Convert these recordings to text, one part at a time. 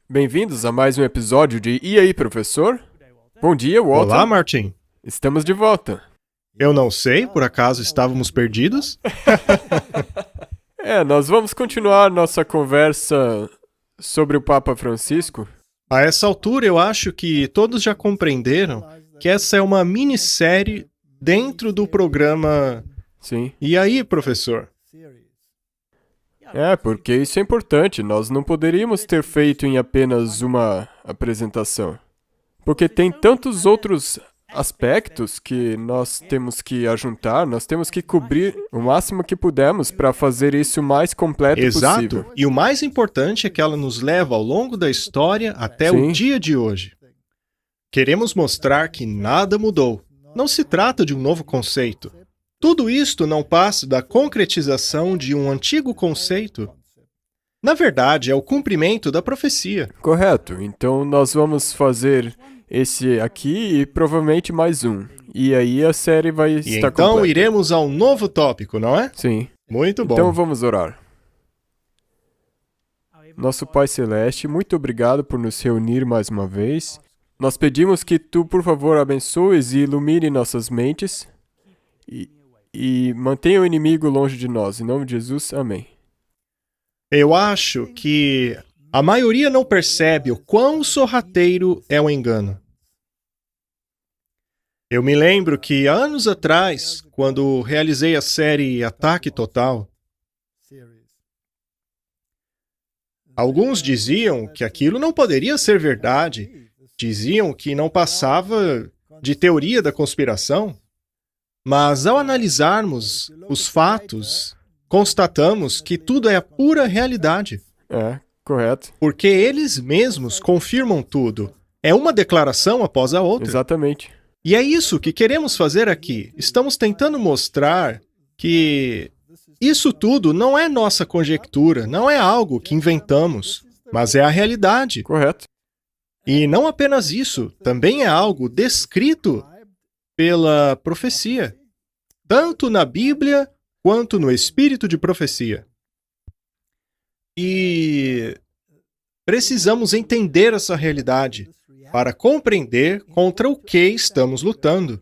Bem-vindos a mais um episódio de E aí, professor? Bom dia, Walter. Olá, Martin. Estamos de volta. Eu não sei, por acaso estávamos perdidos? Nós vamos continuar nossa conversa sobre o Papa Francisco. A essa altura, eu acho que todos já compreenderam que essa é uma minissérie dentro do programa. Sim. E aí, professor? Porque isso é importante. Nós não poderíamos ter feito em apenas uma apresentação. Porque tem tantos outros aspectos que nós temos que ajuntar, nós temos que cobrir o máximo que pudermos para fazer isso o mais completo possível. Exato. E o mais importante é que ela nos leva ao longo da história até Sim. o dia de hoje. Queremos mostrar que nada mudou. Não se trata de um novo conceito. Tudo isto não passa da concretização de um antigo conceito. Na verdade, é o cumprimento da profecia. Correto. Então nós vamos fazer esse aqui e provavelmente mais um. E aí a série vai E estar então completa. iremos a um novo tópico, não é? Sim. Muito bom. Então vamos orar. Nosso Pai Celeste, muito obrigado por nos reunir mais uma vez. Nós pedimos que Tu, por favor, abençoes e ilumine nossas mentes e mantenha o inimigo longe de nós. Em nome de Jesus, amém. Eu acho que a maioria não percebe o quão sorrateiro é o engano. Eu me lembro que, há anos atrás, quando realizei a série Ataque Total, alguns diziam que aquilo não poderia ser verdade. Diziam que não passava de teoria da conspiração. Mas, ao analisarmos os fatos, constatamos que tudo é a pura realidade. Correto. Porque eles mesmos confirmam tudo. É uma declaração após a outra. Exatamente. E é isso que queremos fazer aqui. Estamos tentando mostrar que isso tudo não é nossa conjectura, não é algo que inventamos, mas é a realidade. Correto. E não apenas isso, também é algo descrito pela profecia, tanto na Bíblia quanto no espírito de profecia. E precisamos entender essa realidade para compreender contra o que estamos lutando.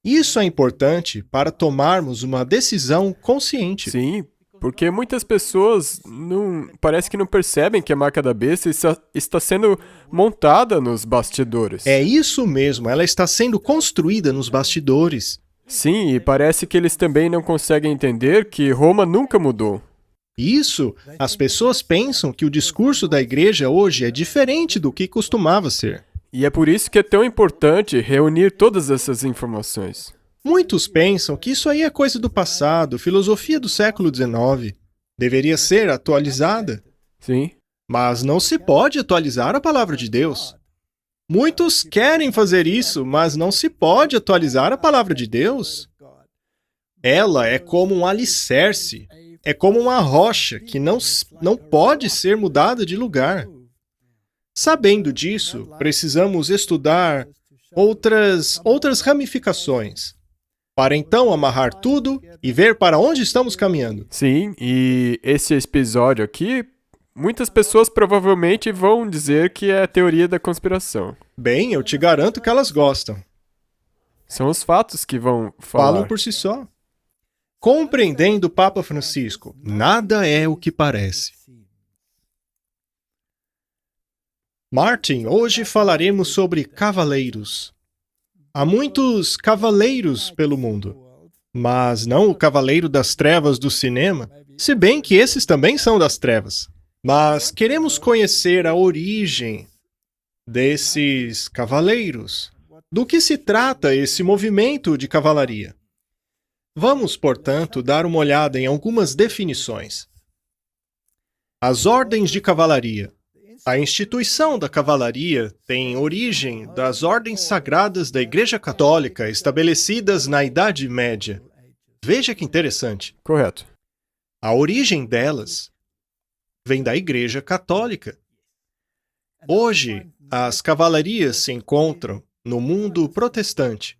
Isso é importante para tomarmos uma decisão consciente. Sim, porque muitas pessoas parece que não percebem que a marca da besta está sendo montada nos bastidores. É isso mesmo, ela está sendo construída nos bastidores. Sim, e parece que eles também não conseguem entender que Roma nunca mudou. Isso, as pessoas pensam que o discurso da igreja hoje é diferente do que costumava ser. E é por isso que é tão importante reunir todas essas informações. Muitos pensam que isso aí é coisa do passado, filosofia do século XIX. Deveria ser atualizada. Sim. Mas não se pode atualizar a palavra de Deus. Muitos querem fazer isso, mas não se pode atualizar a palavra de Deus. Ela é como um alicerce, é como uma rocha que não pode ser mudada de lugar. Sabendo disso, precisamos estudar outras ramificações, para então amarrar tudo e ver para onde estamos caminhando. Sim, e esse episódio aqui, muitas pessoas provavelmente vão dizer que é a teoria da conspiração. Bem, eu te garanto que elas gostam. São os fatos que vão falar. Falam por si só. Compreendendo o Papa Francisco, nada é o que parece. Martin, hoje falaremos sobre cavaleiros. Há muitos cavaleiros pelo mundo, mas não o cavaleiro das trevas do cinema, se bem que esses também são das trevas. Mas queremos conhecer a origem desses cavaleiros. Do que se trata esse movimento de cavalaria? Vamos, portanto, dar uma olhada em algumas definições. As ordens de cavalaria. A instituição da cavalaria tem origem das ordens sagradas da Igreja Católica estabelecidas na Idade Média. Veja que interessante. Correto. A origem delas vem da Igreja Católica. Hoje, as cavalarias se encontram no mundo protestante,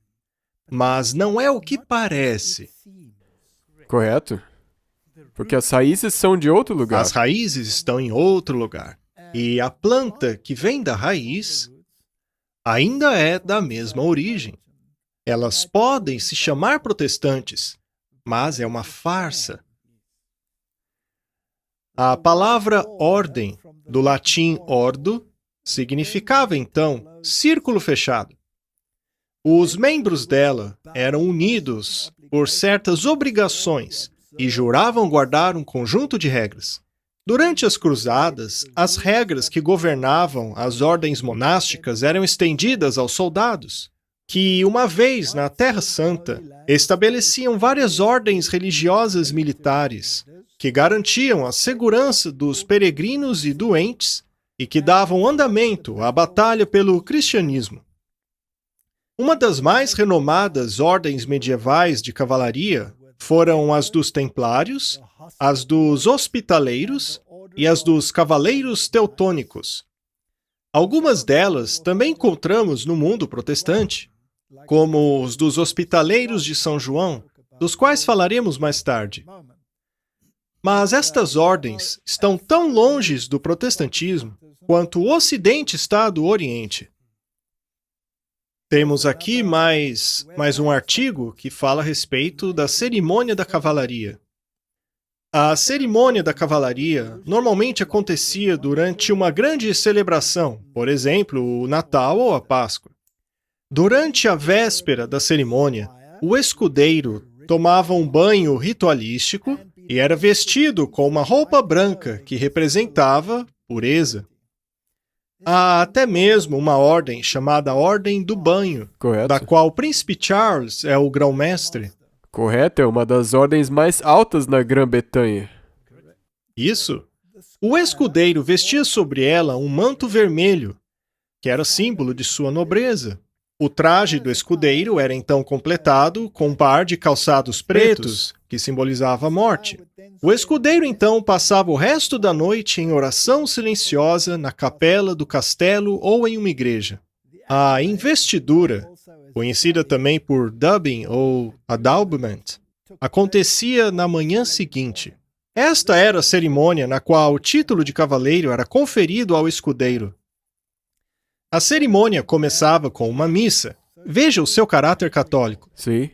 mas não é o que parece. Correto. Porque as raízes são de outro lugar. As raízes estão em outro lugar. E a planta que vem da raiz ainda é da mesma origem. Elas podem se chamar protestantes, mas é uma farsa. A palavra ordem, do latim ordo, significava então círculo fechado. Os membros dela eram unidos por certas obrigações e juravam guardar um conjunto de regras. Durante as cruzadas, as regras que governavam as ordens monásticas eram estendidas aos soldados, que, uma vez na Terra Santa, estabeleciam várias ordens religiosas militares que garantiam a segurança dos peregrinos e doentes e que davam andamento à batalha pelo cristianismo. Uma das mais renomadas ordens medievais de cavalaria foram as dos Templários, as dos Hospitaleiros e as dos Cavaleiros Teutônicos. Algumas delas também encontramos no mundo protestante, como os dos Hospitaleiros de São João, dos quais falaremos mais tarde. Mas estas ordens estão tão longe do protestantismo quanto o Ocidente está do Oriente. Temos aqui mais um artigo que fala a respeito da cerimônia da cavalaria. A cerimônia da cavalaria normalmente acontecia durante uma grande celebração, por exemplo, o Natal ou a Páscoa. Durante a véspera da cerimônia, o escudeiro tomava um banho ritualístico e era vestido com uma roupa branca que representava pureza. Há até mesmo uma ordem chamada Ordem do Banho, Correto. da qual o príncipe Charles é o grão-mestre. Correto, é uma das ordens mais altas na Grã-Bretanha. Isso. O escudeiro vestia sobre ela um manto vermelho, que era símbolo de sua nobreza. O traje do escudeiro era então completado com um par de calçados pretos, que simbolizava a morte. O escudeiro então passava o resto da noite em oração silenciosa na capela do castelo ou em uma igreja. A investidura, conhecida também por dubbing ou adalbement, acontecia na manhã seguinte. Esta era a cerimônia na qual o título de cavaleiro era conferido ao escudeiro. A cerimônia começava com uma missa, veja o seu caráter católico, Sim.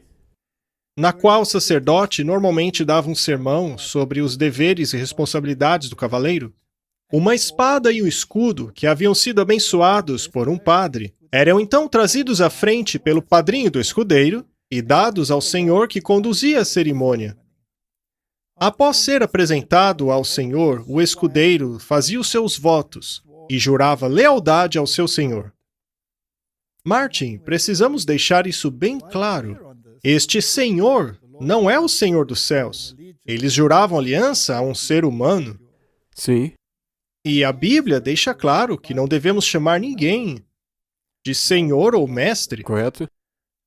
na qual o sacerdote normalmente dava um sermão sobre os deveres e responsabilidades do cavaleiro. Uma espada e um escudo, que haviam sido abençoados por um padre, eram então trazidos à frente pelo padrinho do escudeiro e dados ao senhor que conduzia a cerimônia. Após ser apresentado ao senhor, o escudeiro fazia os seus votos e jurava lealdade ao seu senhor. Martin, precisamos deixar isso bem claro. Este senhor não é o Senhor dos céus. Eles juravam aliança a um ser humano. Sim. E a Bíblia deixa claro que não devemos chamar ninguém de senhor ou mestre. Correto?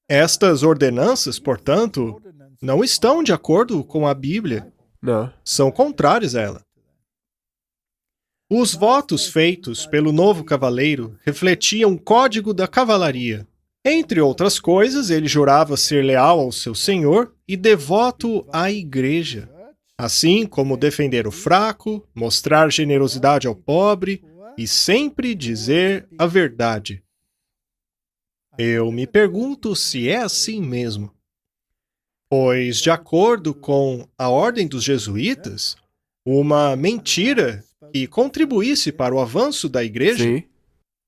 Estas ordenanças, portanto, não estão de acordo com a Bíblia. Não. São contrários a ela. Os votos feitos pelo novo cavaleiro refletiam o código da cavalaria. Entre outras coisas, ele jurava ser leal ao seu senhor e devoto à igreja, assim como defender o fraco, mostrar generosidade ao pobre e sempre dizer a verdade. Eu me pergunto se é assim mesmo. Pois, de acordo com a ordem dos jesuítas, uma mentira que contribuísse para o avanço da igreja Sim.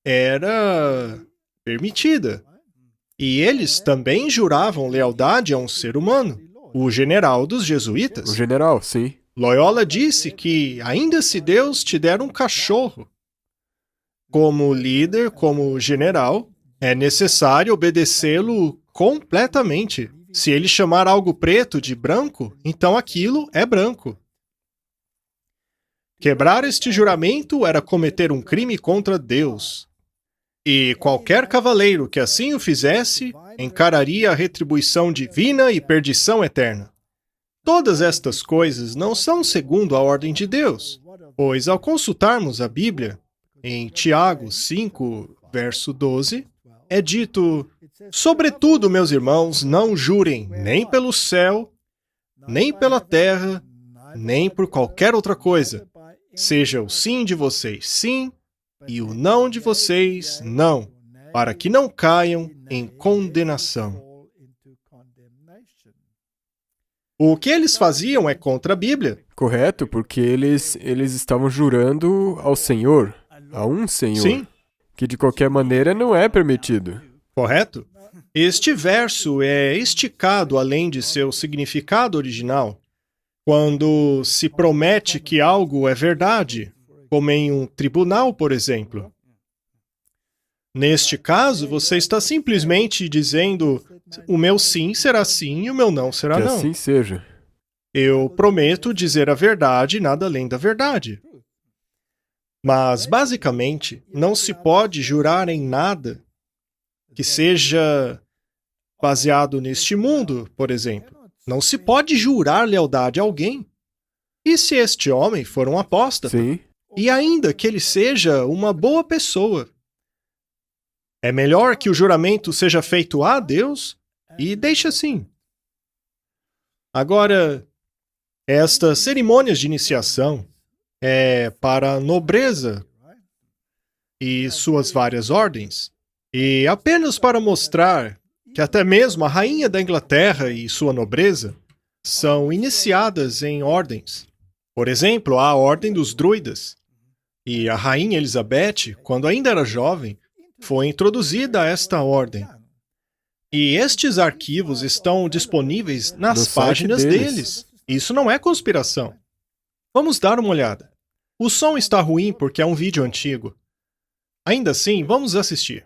era permitida. E eles também juravam lealdade a um ser humano, o general dos jesuítas. O general, sim. Loyola disse que, ainda se Deus te der um cachorro, como líder, como general, é necessário obedecê-lo completamente. Se ele chamar algo preto de branco, então aquilo é branco. Quebrar este juramento era cometer um crime contra Deus. E qualquer cavaleiro que assim o fizesse, encararia a retribuição divina e perdição eterna. Todas estas coisas não são segundo a ordem de Deus, pois ao consultarmos a Bíblia, em Tiago 5, verso 12, é dito: sobretudo, meus irmãos, não jurem nem pelo céu, nem pela terra, nem por qualquer outra coisa, seja o sim de vocês sim e o não de vocês não, para que não caiam em condenação. O que eles faziam é contra a Bíblia. Correto, porque eles estavam jurando ao Senhor, a um Senhor, Sim, que de qualquer maneira não é permitido. correto? Este verso é esticado além de seu significado original quando se promete que algo é verdade, como em um tribunal, por exemplo. Neste caso, você está simplesmente dizendo: o meu sim será sim e o meu não será Que não. assim seja. Eu prometo dizer a verdade e nada além da verdade. Mas, basicamente, não se pode jurar em nada que seja baseado neste mundo, por exemplo. Não se pode jurar lealdade a alguém. E se este homem for um apóstata? Sim, E ainda que ele seja uma boa pessoa, é melhor que o juramento seja feito a Deus e deixe assim. Agora, estas cerimônias de iniciação é para a nobreza e suas várias ordens, e apenas para mostrar que até mesmo a rainha da Inglaterra e sua nobreza são iniciadas em ordens. Por exemplo, há a ordem dos druidas, e a rainha Elizabeth, quando ainda era jovem, foi introduzida a esta ordem. E estes arquivos estão disponíveis nas No site páginas deles. deles. Isso não é conspiração. Vamos dar uma olhada. O som está ruim porque é um vídeo antigo. Ainda assim, vamos assistir.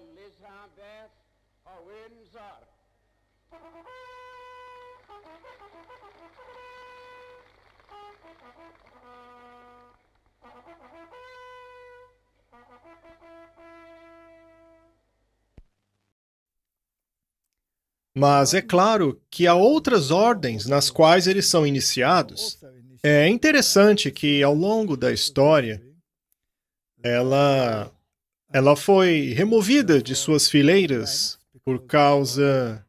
Elizabeth of Windsor. Mas é claro que há outras ordens nas quais eles são iniciados. É interessante que, ao longo da história, ela foi removida de suas fileiras por causa...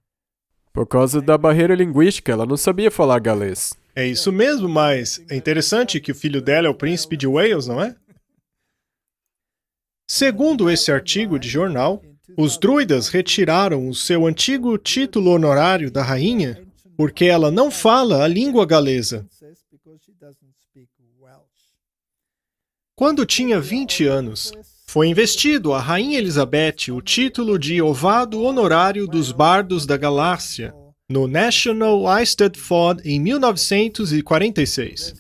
por causa da barreira linguística, ela não sabia falar galês. É isso mesmo, mas é interessante que o filho dela é o príncipe de Wales, não é? Segundo esse artigo de jornal, os druidas retiraram o seu antigo título honorário da rainha porque ela não fala a língua galesa. Quando tinha 20 anos, foi investido a Rainha Elizabeth o título de Ovado Honorário dos Bardos da Galácia, no National Eisteddfod em 1946.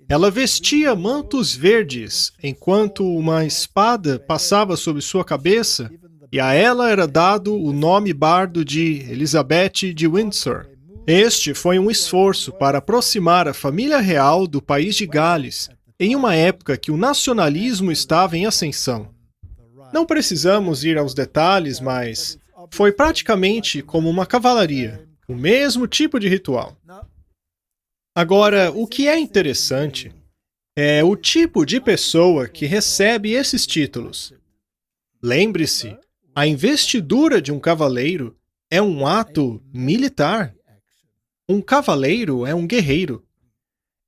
Ela vestia mantos verdes, enquanto uma espada passava sobre sua cabeça, e a ela era dado o nome bardo de Elizabeth de Windsor. Este foi um esforço para aproximar a família real do país de Gales, em uma época que o nacionalismo estava em ascensão. Não precisamos ir aos detalhes, mas foi praticamente como uma cavalaria, o mesmo tipo de ritual. Agora, o que é interessante é o tipo de pessoa que recebe esses títulos. Lembre-se, a investidura de um cavaleiro é um ato militar. Um cavaleiro é um guerreiro.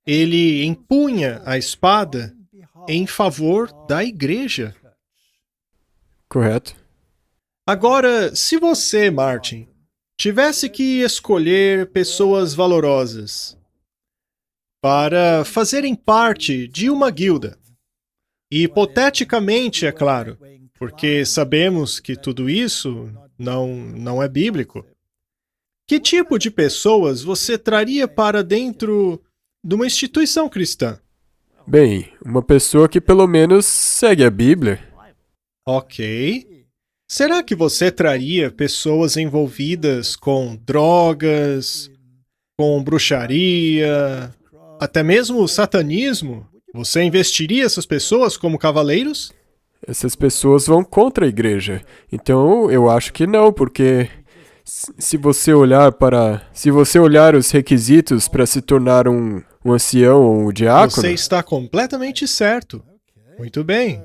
Ele empunha a espada em favor da igreja. Correto? Agora, se você, Martin, tivesse que escolher pessoas valorosas para fazerem parte de uma guilda, e hipoteticamente, é claro, porque sabemos que tudo isso não é bíblico, que tipo de pessoas você traria para dentro de uma instituição cristã? Bem, uma pessoa que pelo menos segue a Bíblia. Ok. Será que você traria pessoas envolvidas com drogas, com bruxaria, até mesmo o satanismo? Você investiria essas pessoas como cavaleiros? Essas pessoas vão contra a igreja. Então, eu acho que não, porque se você olhar os requisitos para se tornar um ancião ou um diácono, Você está completamente certo. Muito bem.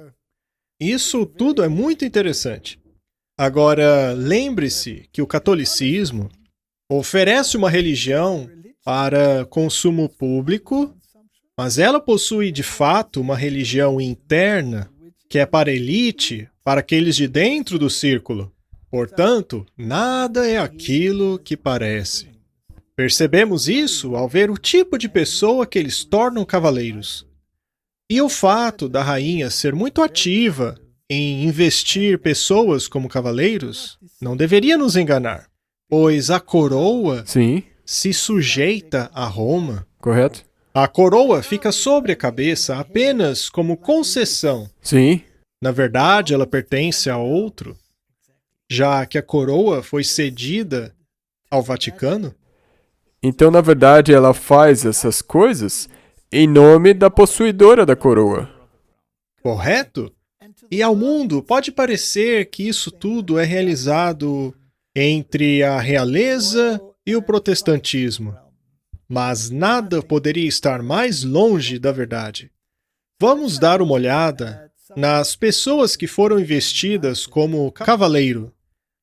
Isso tudo é muito interessante. Agora, lembre-se que o catolicismo oferece uma religião para consumo público, mas ela possui de fato uma religião interna que é para a elite, para aqueles de dentro do círculo. Portanto, nada é aquilo que parece. Percebemos isso ao ver o tipo de pessoa que eles tornam cavaleiros. E o fato da rainha ser muito ativa em investir pessoas como cavaleiros não deveria nos enganar, pois a coroa Sim, se sujeita a Roma. correto? A coroa fica sobre a cabeça apenas como concessão. Sim, Na verdade, ela pertence a outro, já que a coroa foi cedida ao Vaticano. então na verdade ela faz essas coisas em nome da possuidora da coroa. Correto? E ao mundo pode parecer que isso tudo é realizado entre a realeza e o protestantismo. Mas nada poderia estar mais longe da verdade. Vamos dar uma olhada nas pessoas que foram investidas como cavaleiro.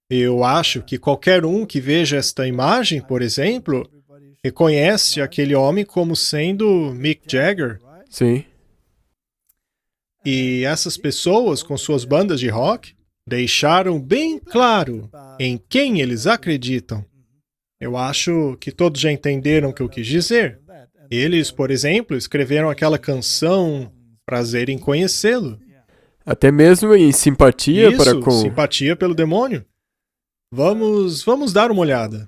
Eu acho que qualquer um que veja esta imagem, por exemplo, reconhece aquele homem como sendo Mick Jagger. Sim, E essas pessoas, com suas bandas de rock, deixaram bem claro em quem eles acreditam. Eu acho que todos já entenderam o que eu quis dizer. Eles, por exemplo, escreveram aquela canção Prazer em Conhecê-lo. até mesmo em simpatia para Isso, com... simpatia pelo demônio. Vamos dar uma olhada.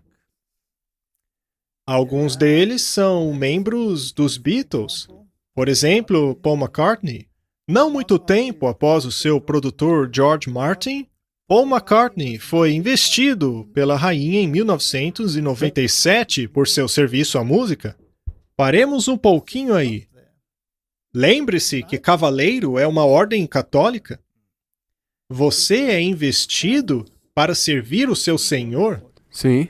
Alguns deles são membros dos Beatles. Por exemplo, Paul McCartney. Não muito tempo após o seu produtor George Martin, Paul McCartney foi investido pela rainha em 1997 por seu serviço à música. Paremos um pouquinho aí. Lembre-se que cavaleiro é uma ordem católica. Você é investido para servir o seu senhor. Sim,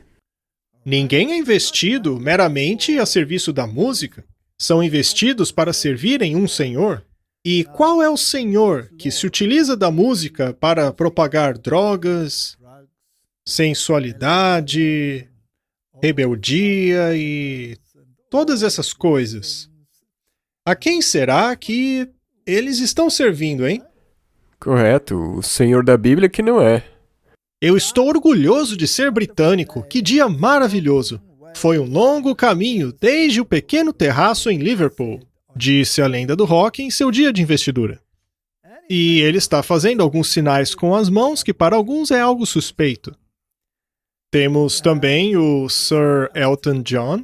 Ninguém é investido meramente a serviço da música. São investidos para servirem um senhor. E qual é o senhor que se utiliza da música para propagar drogas, sensualidade, rebeldia e todas essas coisas? A quem será que eles estão servindo, hein? correto. O Senhor da Bíblia que não é. Eu estou orgulhoso de ser britânico. Que dia maravilhoso! Foi um longo caminho desde o pequeno terraço em Liverpool, disse a lenda do rock em seu dia de investidura. E ele está fazendo alguns sinais com as mãos que para alguns é algo suspeito. Temos também o Sir Elton John.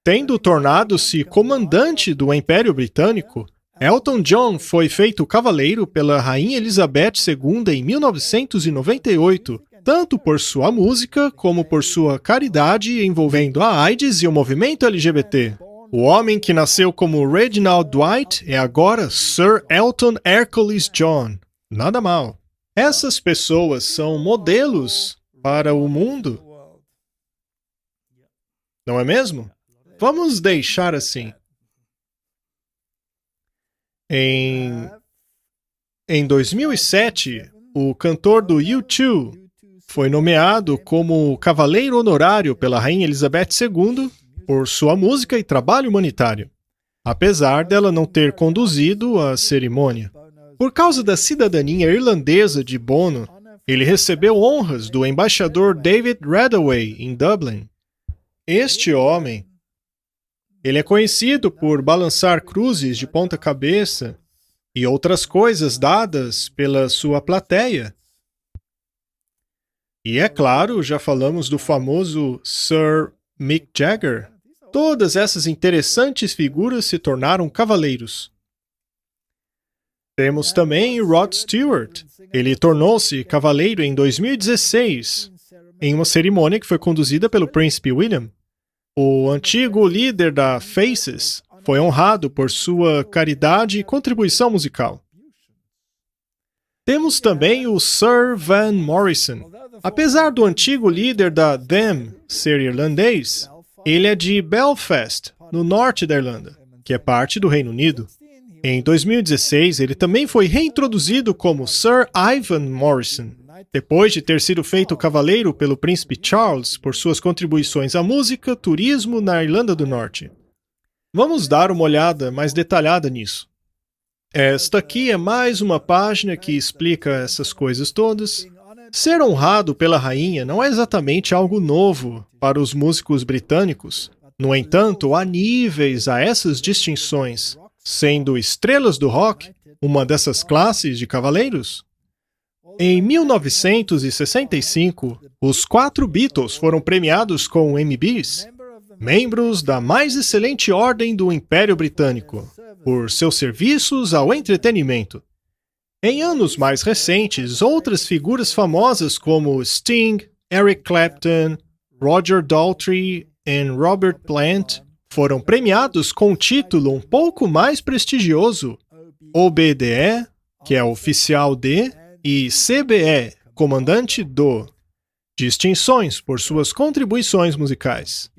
Tendo tornado-se comandante do Império Britânico, Elton John foi feito cavaleiro pela Rainha Elizabeth II em 1998, tanto por sua música como por sua caridade envolvendo a AIDS e o movimento LGBT. O homem que nasceu como Reginald Dwight é agora Sir Elton Hercules John. Nada mal. Essas pessoas são modelos para o mundo. Não é mesmo? Vamos deixar assim. Em 2007, o cantor do U2 foi nomeado como cavaleiro honorário pela Rainha Elizabeth II por sua música e trabalho humanitário, apesar dela não ter conduzido a cerimônia. Por causa da cidadania irlandesa de Bono, ele recebeu honras do embaixador David Radaway em Dublin. Este homem, ele é conhecido por balançar cruzes de ponta cabeça e outras coisas dadas pela sua plateia. E é claro, já falamos do famoso Sir Mick Jagger. Todas essas interessantes figuras se tornaram cavaleiros. Temos também Rod Stewart. Ele tornou-se cavaleiro em 2016, em uma cerimônia que foi conduzida pelo Príncipe William. O antigo líder da Faces foi honrado por sua caridade e contribuição musical. Temos também o Sir Van Morrison. Apesar do antigo líder da Them ser irlandês, ele é de Belfast, no norte da Irlanda, que é parte do Reino Unido. Em 2016, ele também foi reintroduzido como Sir Ivan Morrison. depois de ter sido feito cavaleiro pelo príncipe Charles por suas contribuições à música, turismo na Irlanda do Norte. Vamos dar uma olhada mais detalhada nisso. Esta aqui é mais uma página que explica essas coisas todas. Ser honrado pela rainha não é exatamente algo novo para os músicos britânicos. No entanto, há níveis a essas distinções, sendo estrelas do rock uma dessas classes de cavaleiros. Em 1965, os 4 Beatles foram premiados com MBs, membros da mais excelente ordem do Império Britânico, por seus serviços ao entretenimento. Em anos mais recentes, outras figuras famosas como Sting, Eric Clapton, Roger Daltrey e Robert Plant foram premiados com um título um pouco mais prestigioso, OBDE, que é oficial de, e CBE, comandante do, distinções por suas contribuições musicais.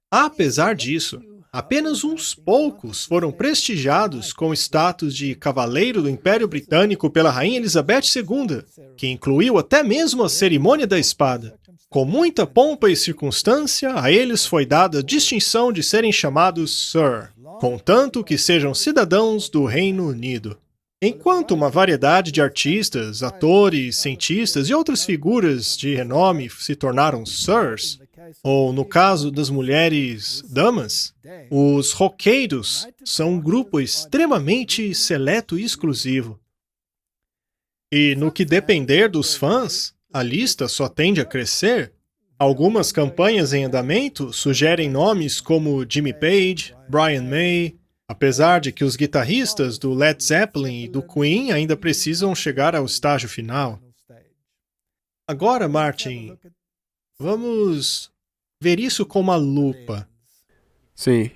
Apesar disso, apenas uns poucos foram prestigiados com o status de cavaleiro do Império Britânico pela Rainha Elizabeth II, que incluiu até mesmo a cerimônia da espada. Com muita pompa e circunstância, a eles foi dada a distinção de serem chamados Sir, contanto que sejam cidadãos do Reino Unido. Enquanto uma variedade de artistas, atores, cientistas e outras figuras de renome se tornaram Sirs, ou no caso das mulheres, damas, os roqueiros são um grupo extremamente seleto e exclusivo. E no que depender dos fãs, a lista só tende a crescer. Algumas campanhas em andamento sugerem nomes como Jimmy Page, Brian May, apesar de que os guitarristas do Led Zeppelin e do Queen ainda precisam chegar ao estágio final. Agora, Martin, vamos ver isso com uma lupa. Sim.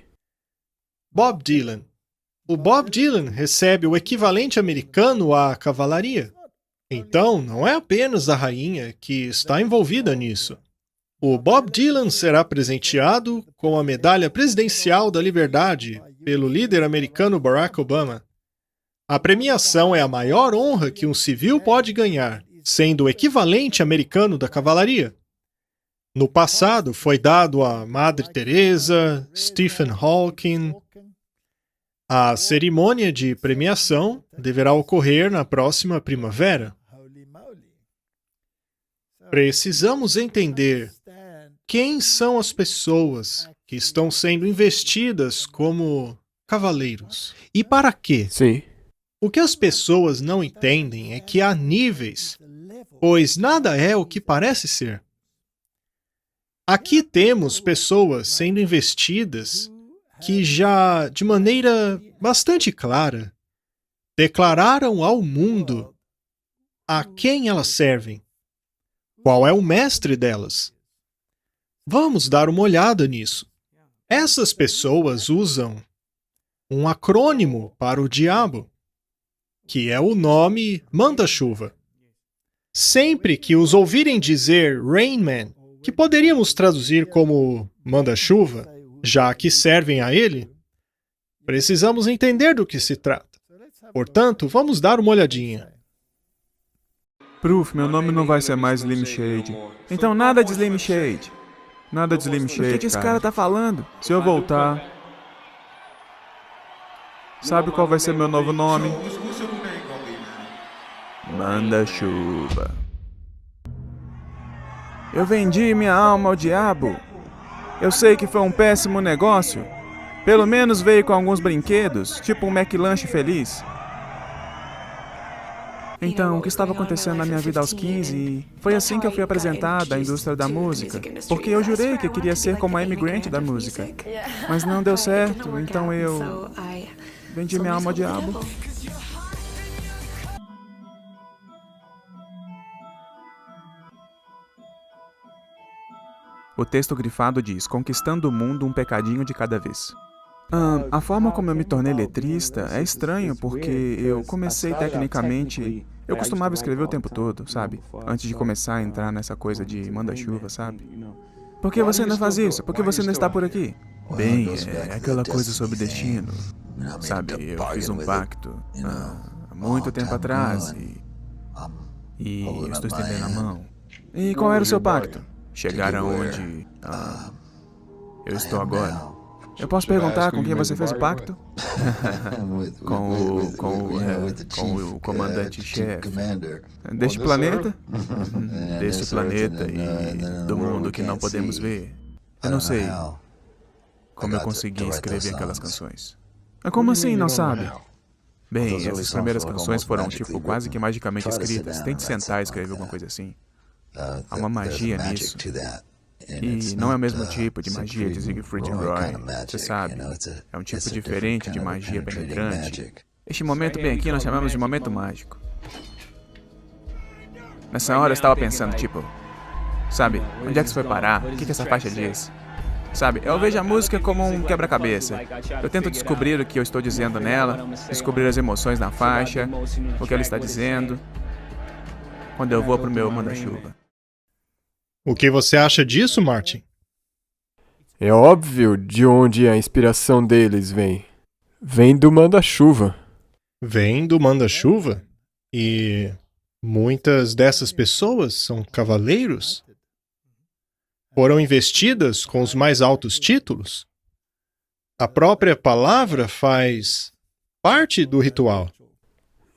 Bob Dylan. O Bob Dylan recebe o equivalente americano à cavalaria. Então, não é apenas a rainha que está envolvida nisso. O Bob Dylan será presenteado com a Medalha Presidencial da Liberdade pelo líder americano Barack Obama. A premiação é a maior honra que um civil pode ganhar, sendo o equivalente americano da cavalaria. No passado, foi dado a Madre Teresa, Stephen Hawking. A cerimônia de premiação deverá ocorrer na próxima primavera. Precisamos entender quem são as pessoas que estão sendo investidas como cavaleiros. E para quê? Sim. O que as pessoas não entendem é que há níveis, pois nada é o que parece ser. Aqui temos pessoas sendo investidas que já, de maneira bastante clara, declararam ao mundo a quem elas servem, qual é o mestre delas. Vamos dar uma olhada nisso. Essas pessoas usam um acrônimo para o diabo, que é o nome manda-chuva. Sempre que os ouvirem dizer Rain Man, que poderíamos traduzir como manda-chuva, já que servem a ele, precisamos entender do que se trata. Portanto, vamos dar uma olhadinha. Proof, meu nome não vai ser mais Slim Shade. Então nada de Slim Shade. Nada de Slim Shade, O que esse cara tá falando? Se eu voltar... Sabe qual vai ser meu novo nome? Manda-chuva. Eu vendi minha alma ao diabo. Eu sei que foi um péssimo negócio. Pelo menos veio com alguns brinquedos, tipo um McLanche feliz. Então, o que estava acontecendo na minha vida aos 15 e foi assim que eu fui apresentada à indústria da música, porque eu jurei que eu queria ser como a Amy Grant da música. Mas não deu certo, então eu vendi minha alma ao diabo. O texto grifado diz: conquistando o mundo um pecadinho de cada vez. A forma como eu me tornei letrista é estranho porque eu comecei tecnicamente... Eu costumava escrever o tempo todo, sabe? Antes de começar a entrar nessa coisa de manda-chuva, sabe? Por que você não faz isso? Por que você não está por aqui? Bem, é aquela coisa sobre destino. Sabe, eu fiz um pacto há muito tempo atrás E eu estou estendendo a mão. E qual era o seu pacto? Chegar aonde eu estou agora. Eu posso perguntar com quem você fez o pacto? Com o comandante-chefe. Deste planeta? Deste planeta e do mundo que não podemos ver. Eu não sei como eu consegui escrever aquelas canções. Mas como assim, não sabe? Bem, essas primeiras canções foram, tipo, quase que magicamente escritas. Tente sentar e escrever alguma coisa assim. Há uma magia nisso. E não é o mesmo tipo de magia de Siegfried and Roy, você sabe. É um tipo diferente de magia penetrante. Este momento bem aqui nós chamamos de momento mágico. Nessa hora eu estava pensando, tipo, sabe, onde é que isso foi parar? O que essa faixa diz? Sabe, eu vejo a música como um quebra-cabeça. Eu tento descobrir o que eu estou dizendo nela, descobrir as emoções na faixa, o que ela está dizendo, quando eu vou pro meu manda-chuva. O que você acha disso, Martin? É óbvio de onde a inspiração deles vem. Vem do manda-chuva. Vem do manda-chuva? E muitas dessas pessoas são cavaleiros? Foram investidas com os mais altos títulos? A própria palavra faz parte do ritual.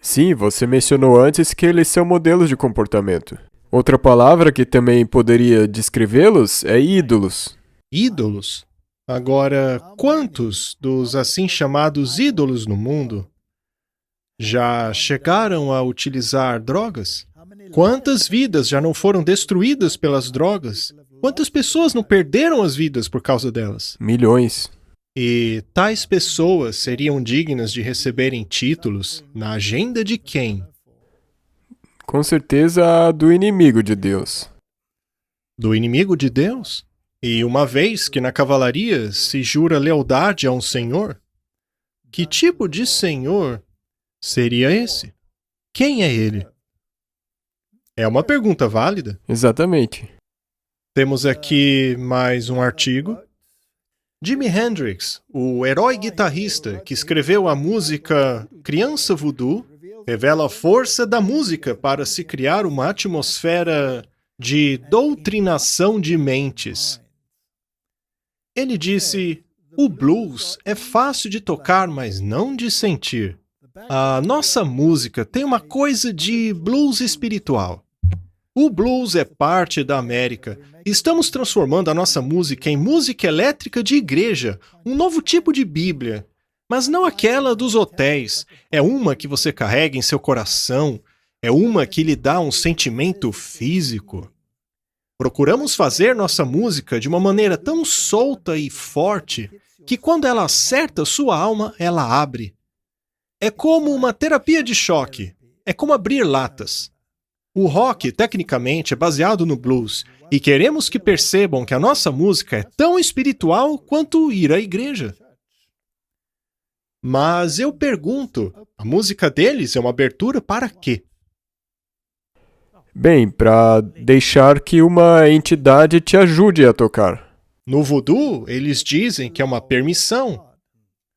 Sim, você mencionou antes que eles são modelos de comportamento. Outra palavra que também poderia descrevê-los é ídolos. Ídolos? Agora, quantos dos assim chamados ídolos no mundo já chegaram a utilizar drogas? Quantas vidas já não foram destruídas pelas drogas? Quantas pessoas não perderam as vidas por causa delas? Milhões. E tais pessoas seriam dignas de receberem títulos na agenda de quem? Com certeza do inimigo de Deus. Do inimigo de Deus? E uma vez que na cavalaria se jura lealdade a um senhor, que tipo de senhor seria esse? Quem é ele? É uma pergunta válida. Exatamente. Temos aqui mais um artigo. Jimi Hendrix, o herói guitarrista que escreveu a música Criança Voodoo, revela a força da música para se criar uma atmosfera de doutrinação de mentes. Ele disse: o blues é fácil de tocar, mas não de sentir. A nossa música tem uma coisa de blues espiritual. O blues é parte da América. Estamos transformando a nossa música em música elétrica de igreja, um novo tipo de Bíblia. Mas não aquela dos hotéis. É uma que você carrega em seu coração. É uma que lhe dá um sentimento físico. Procuramos fazer nossa música de uma maneira tão solta e forte que quando ela acerta sua alma, ela abre. É como uma terapia de choque. É como abrir latas. O rock, tecnicamente, é baseado no blues, e queremos que percebam que a nossa música é tão espiritual quanto ir à igreja. Mas eu pergunto, a música deles é uma abertura para quê? Bem, para deixar que uma entidade te ajude a tocar. No voodoo, eles dizem que é uma permissão,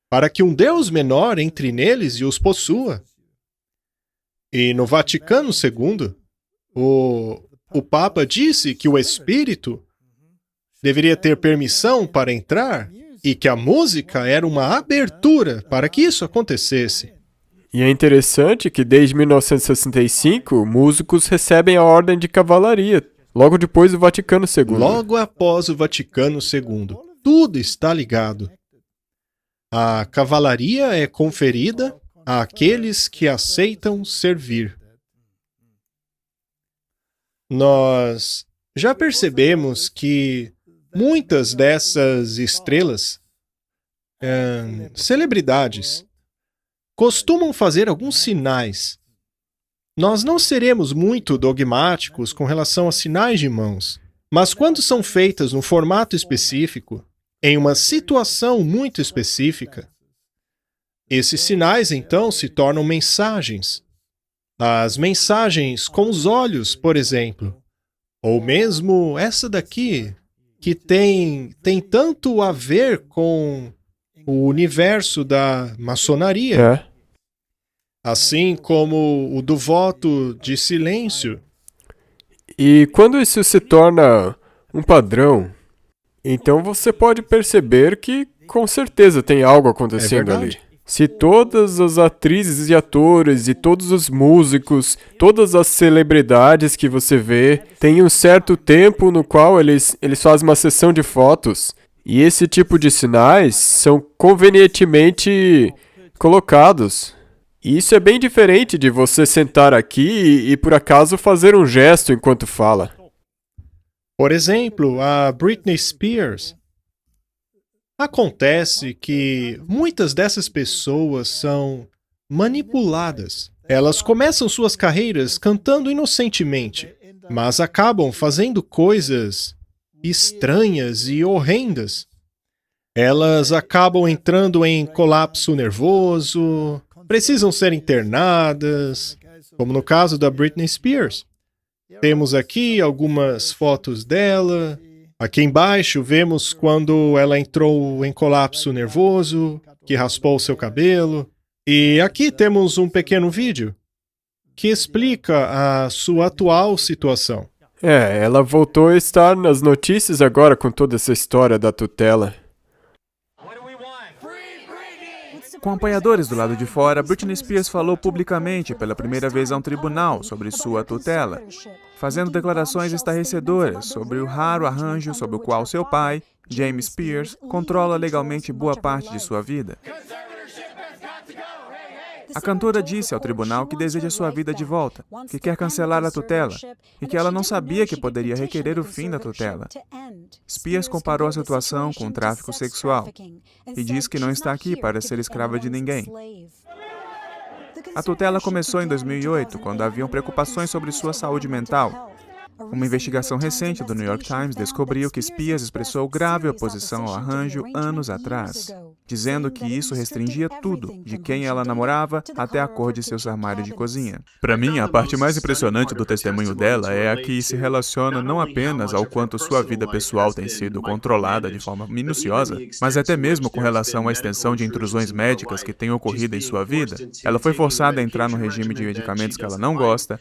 para que um Deus menor entre neles e os possua. E no Vaticano II, o Papa disse que o Espírito deveria ter permissão para entrar e que a música era uma abertura para que isso acontecesse. E é interessante que desde 1965, músicos recebem a Ordem de Cavalaria, logo depois do Vaticano II. Logo após o Vaticano II. Tudo está ligado. A cavalaria é conferida àqueles que aceitam servir. Nós já percebemos que muitas dessas estrelas, celebridades, costumam fazer alguns sinais. Nós não seremos muito dogmáticos com relação a sinais de mãos, mas quando são feitas num formato específico, em uma situação muito específica, esses sinais então se tornam mensagens. As mensagens com os olhos, por exemplo, ou mesmo essa daqui, que tem tanto a ver com o universo da maçonaria. assim como o do voto de silêncio. E quando isso se torna um padrão, então você pode perceber que com certeza tem algo acontecendo ali. verdade. Se todas as atrizes e atores e todos os músicos, todas as celebridades que você vê, têm um certo tempo no qual eles fazem uma sessão de fotos, e esse tipo de sinais são convenientemente colocados. E isso é bem diferente de você sentar aqui e por acaso fazer um gesto enquanto fala. Por exemplo, a Britney Spears. Acontece que muitas dessas pessoas são manipuladas. Elas começam suas carreiras cantando inocentemente, mas acabam fazendo coisas estranhas e horrendas. Elas acabam entrando em colapso nervoso, precisam ser internadas, como no caso da Britney Spears. Temos aqui algumas fotos dela. Aqui embaixo vemos quando ela entrou em colapso nervoso, que raspou seu cabelo. E aqui temos um pequeno vídeo que explica a sua atual situação. Ela voltou a estar nas notícias agora com toda essa história da tutela. Com apoiadores do lado de fora, Britney Spears falou publicamente pela primeira vez a um tribunal sobre sua tutela, fazendo declarações estarrecedoras sobre o raro arranjo sob o qual seu pai, James Spears, controla legalmente boa parte de sua vida. A cantora disse ao tribunal que deseja sua vida de volta, que quer cancelar a tutela e que ela não sabia que poderia requerer o fim da tutela. Spears comparou a situação com o tráfico sexual e diz que não está aqui para ser escrava de ninguém. A tutela começou em 2008, quando haviam preocupações sobre sua saúde mental. Uma investigação recente do New York Times descobriu que Spears expressou grave oposição ao arranjo anos atrás, dizendo que isso restringia tudo, de quem ela namorava até a cor de seus armários de cozinha. Para mim, a parte mais impressionante do testemunho dela é a que se relaciona não apenas ao quanto sua vida pessoal tem sido controlada de forma minuciosa, mas até mesmo com relação à extensão de intrusões médicas que têm ocorrido em sua vida. Ela foi forçada a entrar no regime de medicamentos que ela não gosta.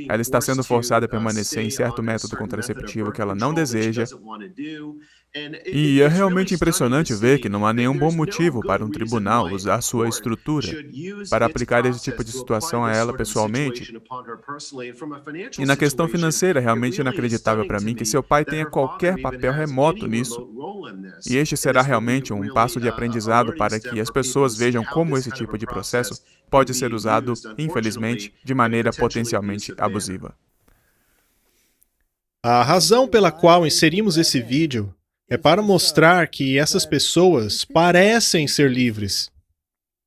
Ela está sendo forçada a permanecer em certo método contraceptivo que ela não deseja. E é realmente impressionante ver que não há nenhum bom motivo para um tribunal usar sua estrutura para aplicar esse tipo de situação a ela pessoalmente. E na questão financeira, é realmente inacreditável para mim que seu pai tenha qualquer papel remoto nisso. E este será realmente um passo de aprendizado para que as pessoas vejam como esse tipo de processo pode ser usado, infelizmente, de maneira potencialmente abusiva. A razão pela qual inserimos esse vídeo é para mostrar que essas pessoas parecem ser livres,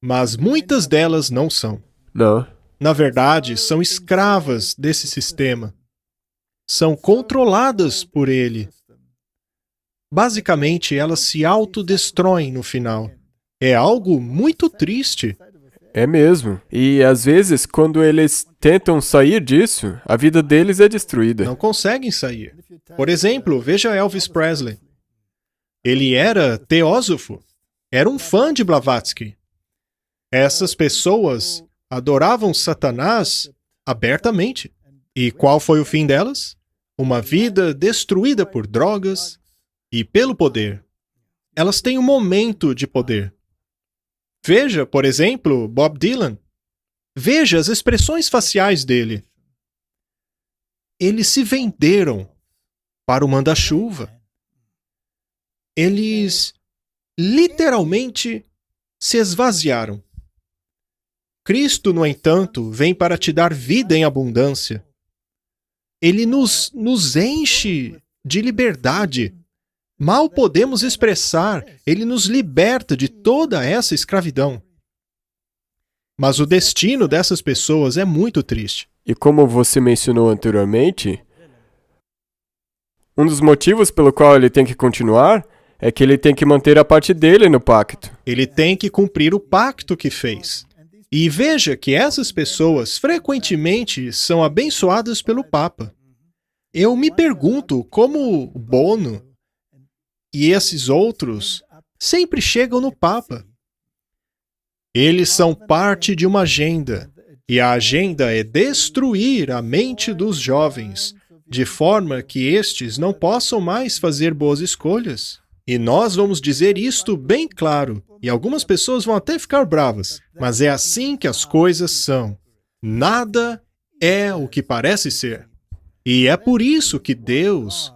mas muitas delas não são. Não. Na verdade, são escravas desse sistema. São controladas por ele. Basicamente, elas se autodestroem no final. É algo muito triste. É mesmo. E às vezes, quando eles tentam sair disso, a vida deles é destruída. Não conseguem sair. Por exemplo, veja Elvis Presley. Ele era teósofo. Era um fã de Blavatsky. Essas pessoas adoravam Satanás abertamente. E qual foi o fim delas? Uma vida destruída por drogas e pelo poder. Elas têm um momento de poder. Veja, por exemplo, Bob Dylan. Veja as expressões faciais dele. Eles se venderam para o manda-chuva. Eles literalmente se esvaziaram. Cristo, no entanto, vem para te dar vida em abundância. Ele nos enche de liberdade. Mal podemos expressar, ele nos liberta de toda essa escravidão. Mas o destino dessas pessoas é muito triste. E como você mencionou anteriormente, um dos motivos pelo qual ele tem que continuar é que ele tem que manter a parte dele no pacto. Ele tem que cumprir o pacto que fez. E veja que essas pessoas frequentemente são abençoadas pelo Papa. Eu me pergunto como Bono e esses outros sempre chegam no Papa. Eles são parte de uma agenda, e a agenda é destruir a mente dos jovens, de forma que estes não possam mais fazer boas escolhas. E nós vamos dizer isto bem claro, e algumas pessoas vão até ficar bravas, mas é assim que as coisas são. Nada é o que parece ser. E é por isso que Deus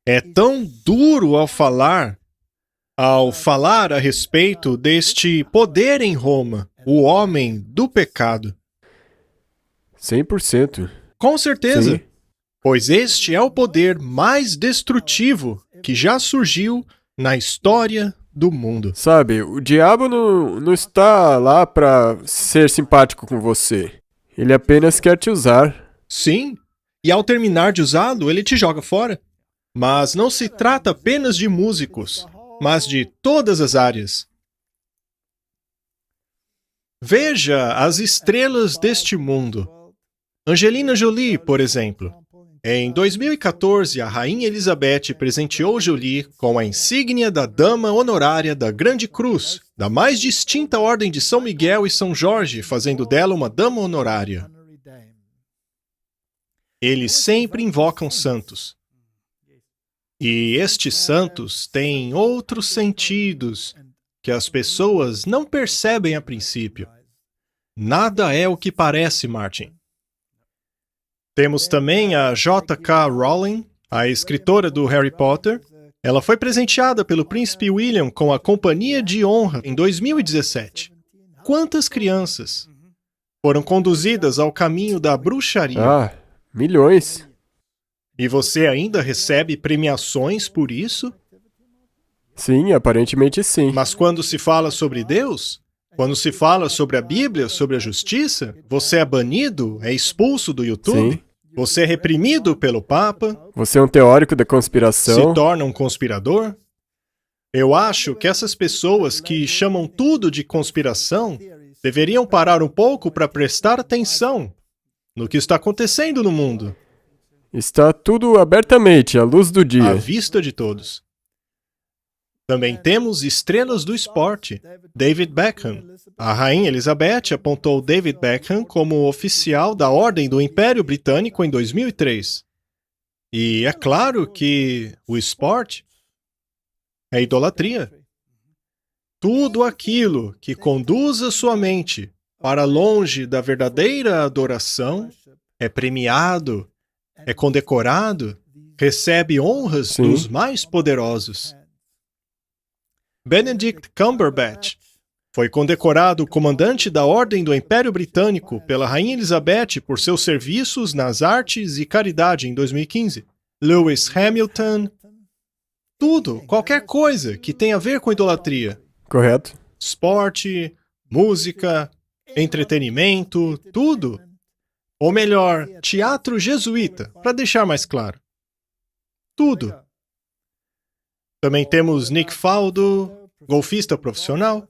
é tão duro ao falar a respeito deste poder em Roma, o homem do pecado. 100%. Com certeza. Sim. Pois este é o poder mais destrutivo que já surgiu na história do mundo. Sabe, o diabo não está lá pra ser simpático com você. Ele apenas quer te usar. Sim, e ao terminar de usá-lo, ele te joga fora. Mas não se trata apenas de músicos, mas de todas as áreas. Veja as estrelas deste mundo. Angelina Jolie, por exemplo. Em 2014, a Rainha Elizabeth presenteou Jolie com a insígnia da Dama Honorária da Grande Cruz, da mais distinta Ordem de São Miguel e São Jorge, fazendo dela uma Dama Honorária. Eles sempre invocam santos. E estes santos têm outros sentidos que as pessoas não percebem a princípio. Nada é o que parece, Martin. Temos também a J.K. Rowling, a escritora do Harry Potter. Ela foi presenteada pelo príncipe William com a Companhia de Honra em 2017. Quantas crianças foram conduzidas ao caminho da bruxaria? Ah, milhões. E você ainda recebe premiações por isso? Sim, aparentemente sim. Mas quando se fala sobre Deus, quando se fala sobre a Bíblia, sobre a justiça, você é banido, é expulso do YouTube, Sim. você é reprimido pelo Papa, Você é um teórico da conspiração. se torna um conspirador. Eu acho que essas pessoas que chamam tudo de conspiração deveriam parar um pouco para prestar atenção no que está acontecendo no mundo, Está tudo abertamente, à luz do à dia. vista de todos. Também temos estrelas do esporte. David Beckham. A Rainha Elizabeth apontou David Beckham como oficial da Ordem do Império Britânico em 2003. E é claro que o esporte é idolatria. Tudo aquilo que conduza sua mente para longe da verdadeira adoração é premiado, é condecorado, recebe honras Sim. dos mais poderosos. Benedict Cumberbatch foi condecorado comandante da Ordem do Império Britânico pela Rainha Elizabeth por seus serviços nas artes e caridade em 2015. Lewis Hamilton. Tudo, qualquer coisa que tenha a ver com idolatria. Correto? Esporte, música, entretenimento, tudo. Ou melhor, teatro jesuíta, para deixar mais claro. Tudo. Também temos Nick Faldo, golfista profissional.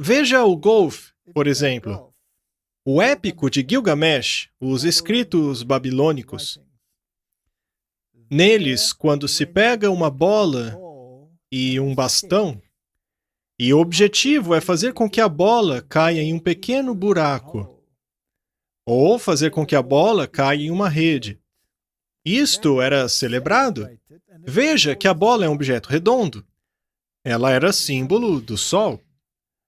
Veja o golfe, por exemplo. O épico de Gilgamesh, os escritos babilônicos. Neles, quando se pega uma bola e um bastão, e o objetivo é fazer com que a bola caia em um pequeno buraco, ou fazer com que a bola caia em uma rede. Isto era celebrado. Veja que a bola é um objeto redondo. Ela era símbolo do Sol.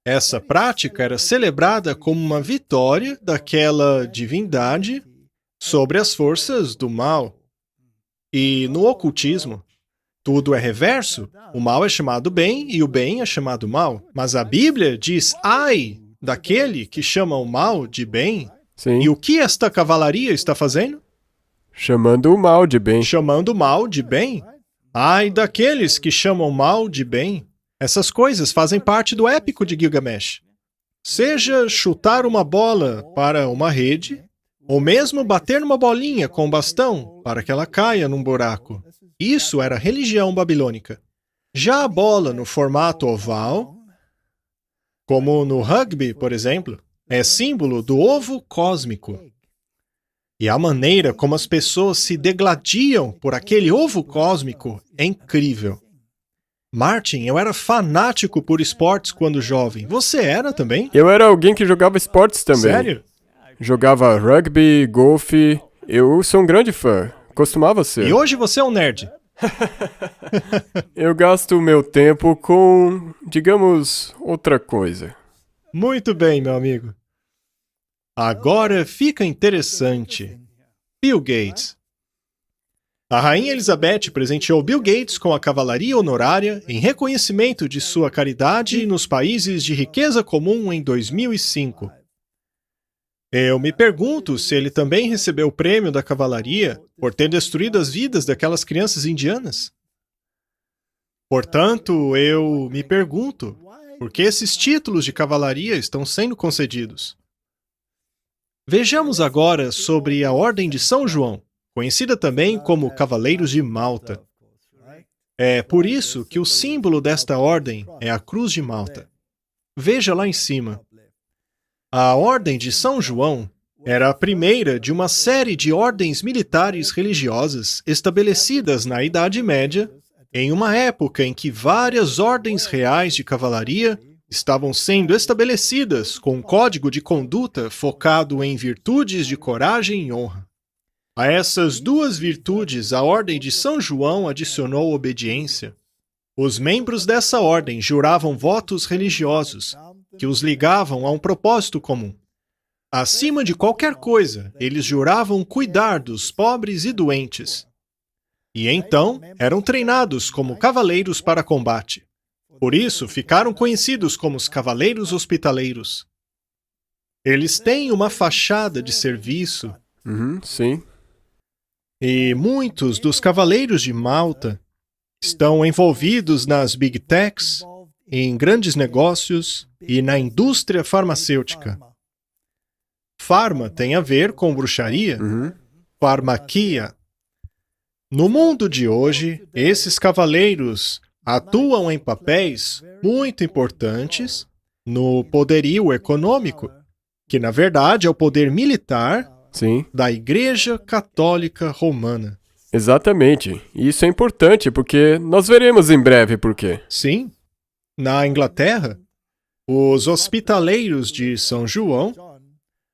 Essa prática era celebrada como uma vitória daquela divindade sobre as forças do mal. E no ocultismo, tudo é reverso. O mal é chamado bem e o bem é chamado mal. Mas a Bíblia diz, ai, daquele que chama o mal de bem. Sim. E o que esta cavalaria está fazendo? Chamando o mal de bem. Chamando o mal de bem. Ai daqueles que chamam mal de bem. Essas coisas fazem parte do épico de Gilgamesh. Seja chutar uma bola para uma rede, ou mesmo bater numa bolinha com um bastão para que ela caia num buraco. Isso era religião babilônica. Já a bola no formato oval, como no rugby, por exemplo, é símbolo do ovo cósmico. E a maneira como as pessoas se degladiam por aquele ovo cósmico é incrível. Martin, eu era fanático por esportes quando jovem. Você era também? Eu era alguém que jogava esportes também. Sério? Jogava rugby, golfe. Eu sou um grande fã. Costumava ser. E hoje você é um nerd. Eu gasto o meu tempo com, digamos, outra coisa. Muito bem, meu amigo. Agora fica interessante. Bill Gates. A Rainha Elizabeth presenteou Bill Gates com a cavalaria honorária em reconhecimento de sua caridade nos países de riqueza comum em 2005. Eu me pergunto se ele também recebeu o prêmio da cavalaria por ter destruído as vidas daquelas crianças indianas. Portanto, eu me pergunto por que esses títulos de cavalaria estão sendo concedidos. Vejamos agora sobre a Ordem de São João, conhecida também como Cavaleiros de Malta. É por isso que o símbolo desta ordem é a Cruz de Malta. Veja lá em cima. A Ordem de São João era a primeira de uma série de ordens militares religiosas estabelecidas na Idade Média, em uma época em que várias ordens reais de cavalaria estavam sendo estabelecidas com um código de conduta focado em virtudes de coragem e honra. A essas duas virtudes, a Ordem de São João adicionou obediência. Os membros dessa ordem juravam votos religiosos, que os ligavam a um propósito comum. Acima de qualquer coisa, eles juravam cuidar dos pobres e doentes. E então, eram treinados como cavaleiros para combate. Por isso, ficaram conhecidos como os Cavaleiros Hospitaleiros. Eles têm uma fachada de serviço, Sim. e muitos dos Cavaleiros de Malta estão envolvidos nas Big Techs, em grandes negócios e na indústria farmacêutica. Pharma tem a ver com bruxaria, farmaquia. No mundo de hoje, esses cavaleiros atuam em papéis muito importantes no poderio econômico, que na verdade é o poder militar Sim. da Igreja Católica Romana. Exatamente. E isso é importante porque nós veremos em breve por quê. Sim, na Inglaterra, os hospitaleiros de São João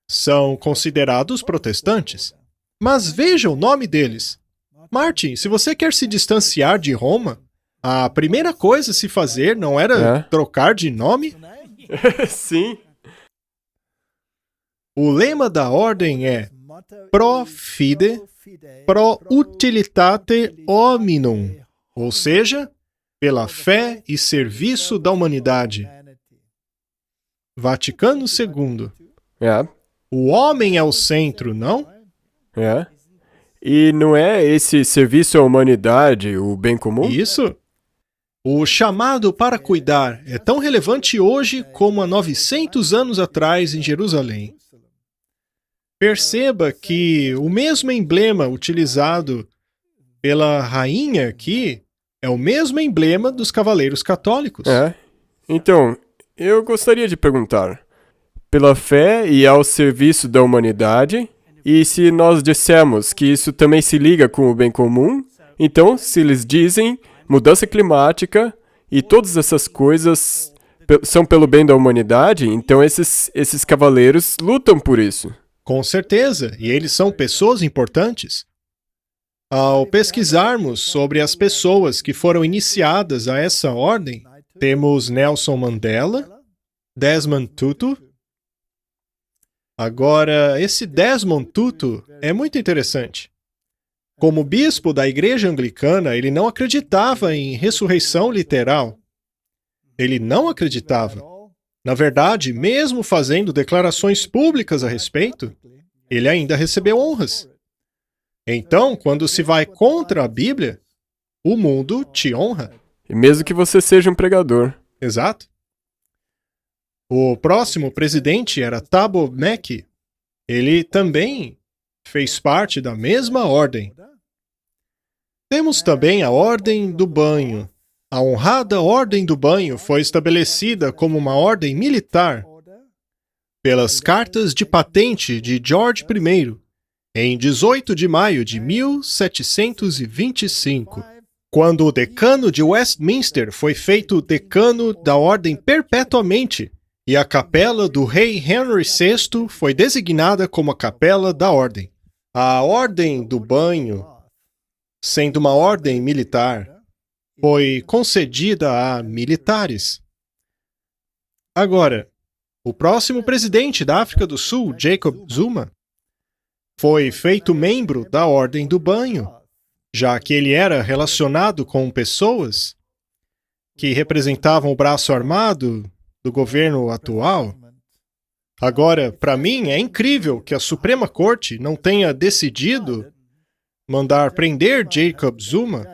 são considerados protestantes. Mas veja o nome deles. Martin, se você quer se distanciar de Roma, a primeira coisa a se fazer não era trocar de nome? Sim. O lema da ordem é Pro Fide, Pro Utilitate Hominum, ou seja, pela fé e serviço da humanidade. Vaticano II. É. O homem é o centro, não? É. E não é esse serviço à humanidade o bem comum? Isso. O chamado para cuidar é tão relevante hoje como há 900 anos atrás em Jerusalém. Perceba que o mesmo emblema utilizado pela rainha aqui é o mesmo emblema dos cavaleiros católicos. É. Então, eu gostaria de perguntar, pela fé e ao serviço da humanidade, e se nós dissermos que isso também se liga com o bem comum, então, se eles dizem mudança climática e todas essas coisas são pelo bem da humanidade, então esses cavaleiros lutam por isso. Com certeza, e eles são pessoas importantes. Ao pesquisarmos sobre as pessoas que foram iniciadas a essa ordem, temos Nelson Mandela, Desmond Tutu. Agora, esse Desmond Tutu é muito interessante. Como bispo da Igreja Anglicana, ele não acreditava em ressurreição literal. Ele não acreditava. Na verdade, mesmo fazendo declarações públicas a respeito, ele ainda recebeu honras. Então, quando se vai contra a Bíblia, o mundo te honra. E mesmo que você seja um pregador. Exato. O próximo presidente era Thabo Mbeki. Ele também fez parte da mesma ordem. Temos também a Ordem do Banho. A honrada Ordem do Banho foi estabelecida como uma ordem militar pelas cartas de patente de George I, em 18 de maio de 1725. quando o decano de Westminster foi feito decano da ordem perpetuamente, e a capela do rei Henry VI foi designada como a capela da ordem. A ordem do banho, sendo uma ordem militar, foi concedida a militares. Agora, o próximo presidente da África do Sul, Jacob Zuma, foi feito membro da ordem do banho, já que ele era relacionado com pessoas que representavam o braço armado do governo atual. Agora, para mim, é incrível que a Suprema Corte não tenha decidido mandar prender Jacob Zuma.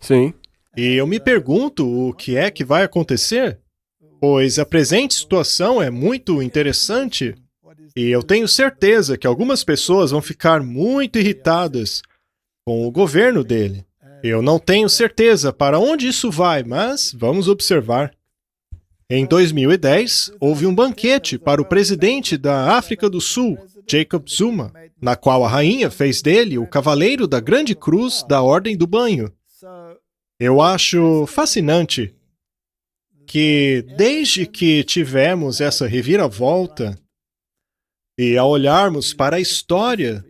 Sim. E eu me pergunto o que é que vai acontecer, pois a presente situação é muito interessante e eu tenho certeza que algumas pessoas vão ficar muito irritadas com o governo dele. Eu não tenho certeza para onde isso vai, mas vamos observar. Em 2010, houve um banquete para o presidente da África do Sul, Jacob Zuma, na qual a rainha fez dele o cavaleiro da Grande Cruz da Ordem do Banho. Eu acho fascinante que, desde que tivemos essa reviravolta, e ao olharmos para a história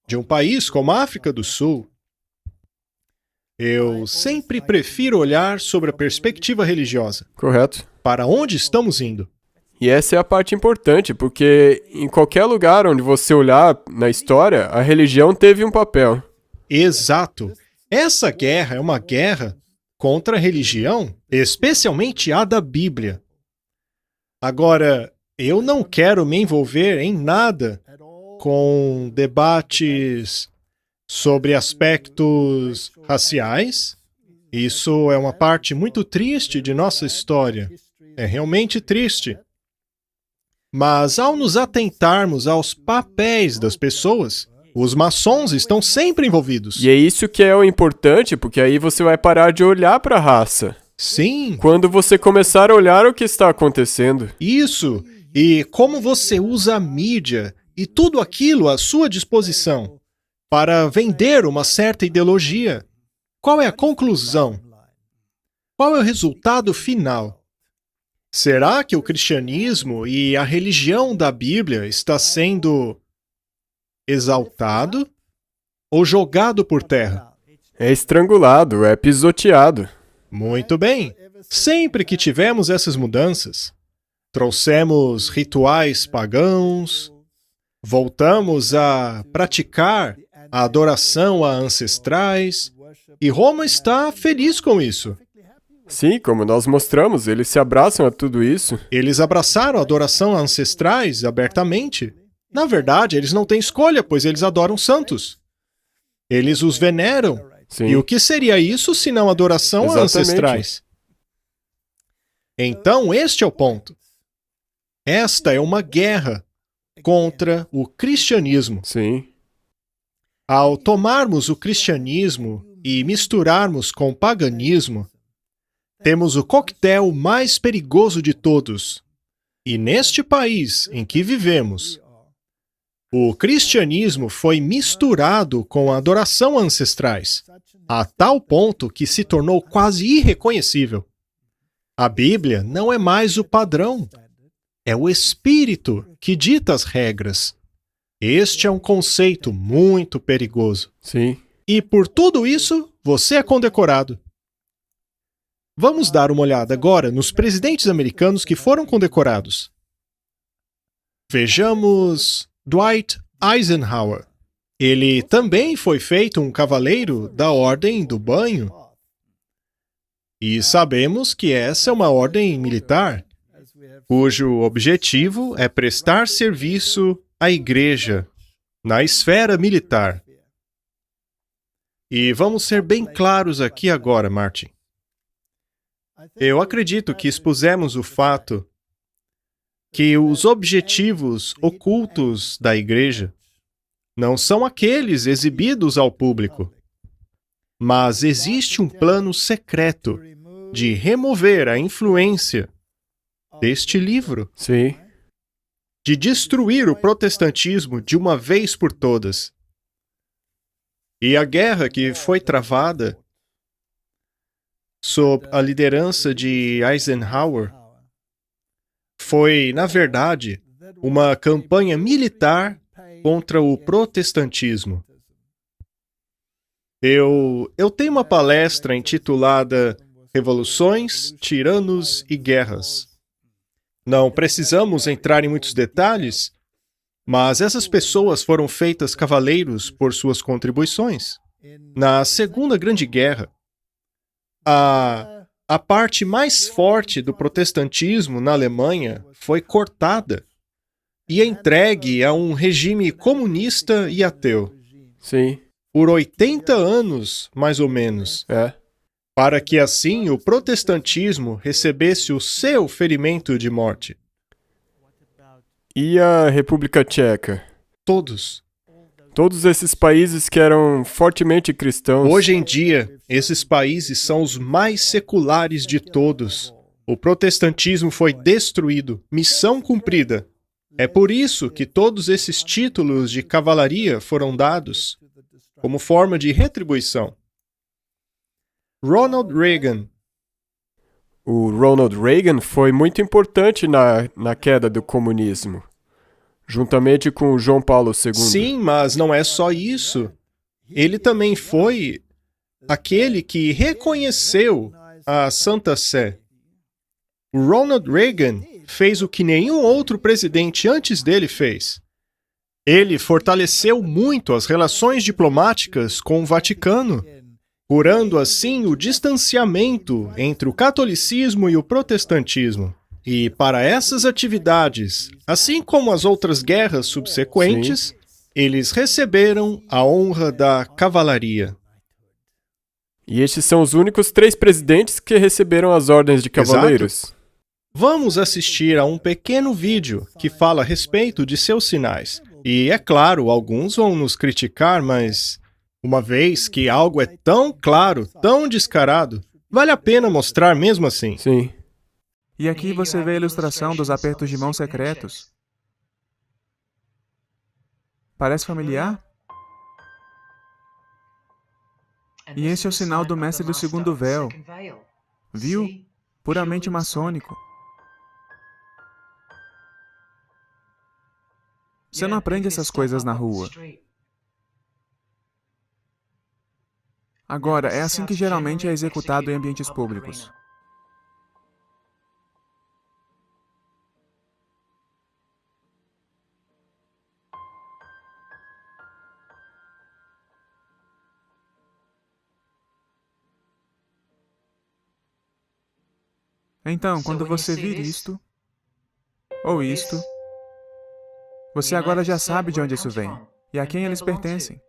de um país como a África do Sul, eu sempre prefiro olhar sobre a perspectiva religiosa. Correto. Para onde estamos indo? E essa é a parte importante, porque em qualquer lugar onde você olhar na história, a religião teve um papel. Exato. Essa guerra é uma guerra contra a religião, especialmente a da Bíblia. Agora, eu não quero me envolver em nada com debates sobre aspectos raciais. Isso é uma parte muito triste de nossa história. É realmente triste. Mas ao nos atentarmos aos papéis das pessoas, os maçons estão sempre envolvidos. E é isso que é o importante, porque aí você vai parar de olhar para a raça. Sim, Quando você começar a olhar o que está acontecendo. isso. E como você usa a mídia e tudo aquilo à sua disposição para vender uma certa ideologia. Qual é a conclusão? Qual é o resultado final? Será que o cristianismo e a religião da Bíblia está sendo exaltado ou jogado por terra? É estrangulado, é pisoteado. Muito bem. Sempre que tivemos essas mudanças, trouxemos rituais pagãos, voltamos a praticar a adoração a ancestrais, e Roma está feliz com isso. Sim, como nós mostramos, eles se abraçam a tudo isso. Eles abraçaram a adoração a ancestrais abertamente. Na verdade, eles não têm escolha, pois eles adoram santos. Eles os veneram. Sim. E o que seria isso se não adoração a Exatamente. ancestrais? Então, este é o ponto. Esta é uma guerra contra o cristianismo. Sim. Ao tomarmos o cristianismo e misturarmos com o paganismo, temos o coquetel mais perigoso de todos. E neste país em que vivemos, o cristianismo foi misturado com a adoração a ancestrais, a tal ponto que se tornou quase irreconhecível. A Bíblia não é mais o padrão. É o Espírito que dita as regras. Este é um conceito muito perigoso. Sim. E por tudo isso, você é condecorado. Vamos dar uma olhada agora nos presidentes americanos que foram condecorados. Vejamos Dwight Eisenhower. Ele também foi feito um cavaleiro da Ordem do Banho. E sabemos que essa é uma ordem militar, cujo objetivo é prestar serviço à igreja na esfera militar. E vamos ser bem claros aqui agora, Martin. Eu acredito que expusemos o fato que os objetivos ocultos da igreja não são aqueles exibidos ao público, mas existe um plano secreto de remover a influência deste livro, Sim. de destruir o protestantismo de uma vez por todas. E a guerra que foi travada sob a liderança de Eisenhower, foi, na verdade, uma campanha militar contra o protestantismo. Eu tenho uma palestra intitulada Revoluções, Tiranos e Guerras. Não precisamos entrar em muitos detalhes, mas essas pessoas foram feitas cavaleiros por suas contribuições. Na Segunda Grande Guerra, a parte mais forte do protestantismo na Alemanha foi cortada e entregue a um regime comunista e ateu. Sim, Por 80 anos, mais ou menos, para que assim o protestantismo recebesse o seu ferimento de morte. E a República Tcheca? Todos. Todos esses países que eram fortemente cristãos. Hoje em dia, esses países são os mais seculares de todos. O protestantismo foi destruído, missão cumprida. É por isso que todos esses títulos de cavalaria foram dados, como forma de retribuição. Ronald Reagan. O Ronald Reagan foi muito importante na queda do comunismo, juntamente com o João Paulo II. Sim, mas não é só isso. Ele também foi aquele que reconheceu a Santa Sé. O Ronald Reagan fez o que nenhum outro presidente antes dele fez. Ele fortaleceu muito as relações diplomáticas com o Vaticano, curando assim o distanciamento entre o catolicismo e o protestantismo. E para essas atividades, assim como as outras guerras subsequentes, eles receberam a honra da cavalaria. E estes são os únicos 3 presidentes que receberam as ordens de cavaleiros. Vamos assistir a um pequeno vídeo que fala a respeito de seus sinais. E, é claro, alguns vão nos criticar, mas uma vez que algo é tão claro, tão descarado, vale a pena mostrar mesmo assim. Sim. E aqui você vê a ilustração dos apertos de mão secretos. Parece familiar? E esse é o sinal do mestre do segundo véu. Viu? Puramente maçônico. Você não aprende essas coisas na rua. Agora, é assim que geralmente é executado em ambientes públicos. Então, quando você vir isto, ou isto, você agora já sabe de onde isso vem e a quem eles pertencem.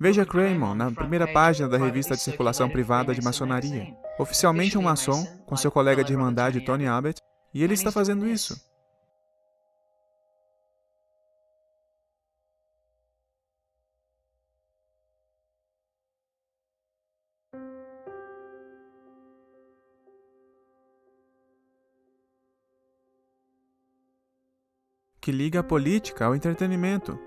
Veja Craymon na primeira página da revista de circulação privada de maçonaria. Oficialmente um maçom, com seu colega de irmandade Tony Abbott, e ele está fazendo isso. Que liga a política ao entretenimento.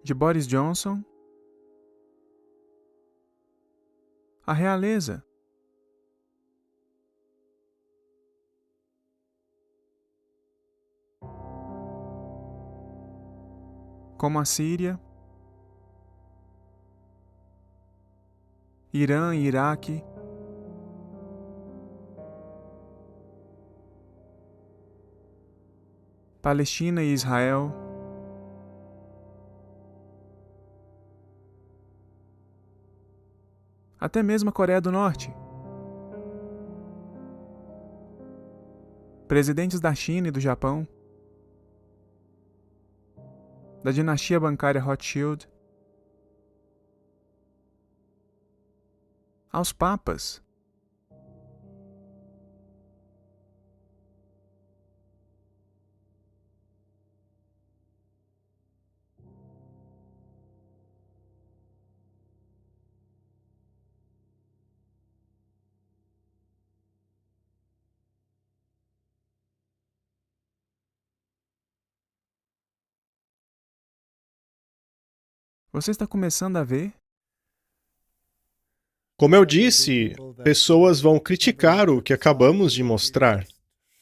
De Boris Johnson à realeza. Como a Síria, Irã e Iraque, Palestina e Israel, até mesmo a Coreia do Norte. Presidentes da China e do Japão, da dinastia bancária Rothschild, aos papas. Você está começando a ver? Como eu disse, pessoas vão criticar o que acabamos de mostrar.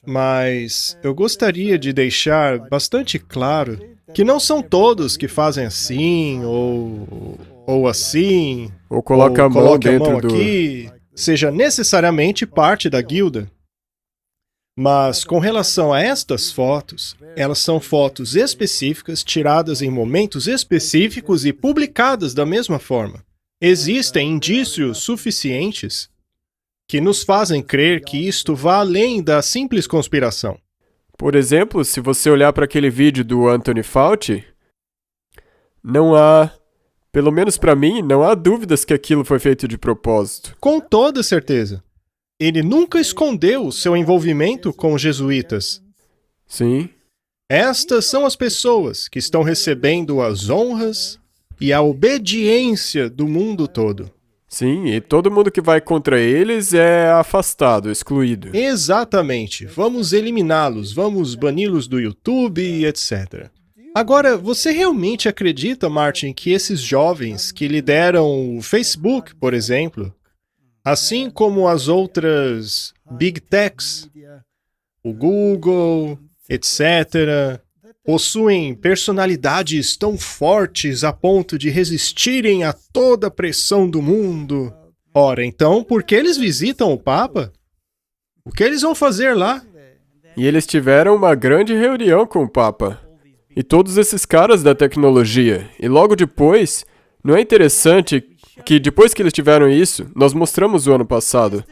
Mas eu gostaria de deixar bastante claro que não são todos que fazem assim, ou assim, Ou coloca ou a mão coloque a dentro mão do... aqui, seja necessariamente parte da guilda. Mas com relação a estas fotos, elas são fotos específicas, tiradas em momentos específicos e publicadas da mesma forma. Existem indícios suficientes que nos fazem crer que isto vá além da simples conspiração. Por exemplo, se você olhar para aquele vídeo do Anthony Fauci, não há, pelo menos para mim, não há dúvidas que aquilo foi feito de propósito. Com toda certeza. Ele nunca escondeu o seu envolvimento com os jesuítas. Sim, Estas são as pessoas que estão recebendo as honras e a obediência do mundo todo. sim, e todo mundo que vai contra eles é afastado, excluído. Exatamente. Vamos eliminá-los, vamos bani-los do YouTube, etc. Agora, você realmente acredita, Martin, que esses jovens que lideram o Facebook, por exemplo, assim como as outras Big Techs, o Google, etc., possuem personalidades tão fortes a ponto de resistirem a toda a pressão do mundo? Ora, então, por que eles visitam o Papa? O que eles vão fazer lá? E eles tiveram uma grande reunião com o Papa. E todos esses caras da tecnologia. E logo depois, não é interessante que depois que eles tiveram isso, nós mostramos o ano passado.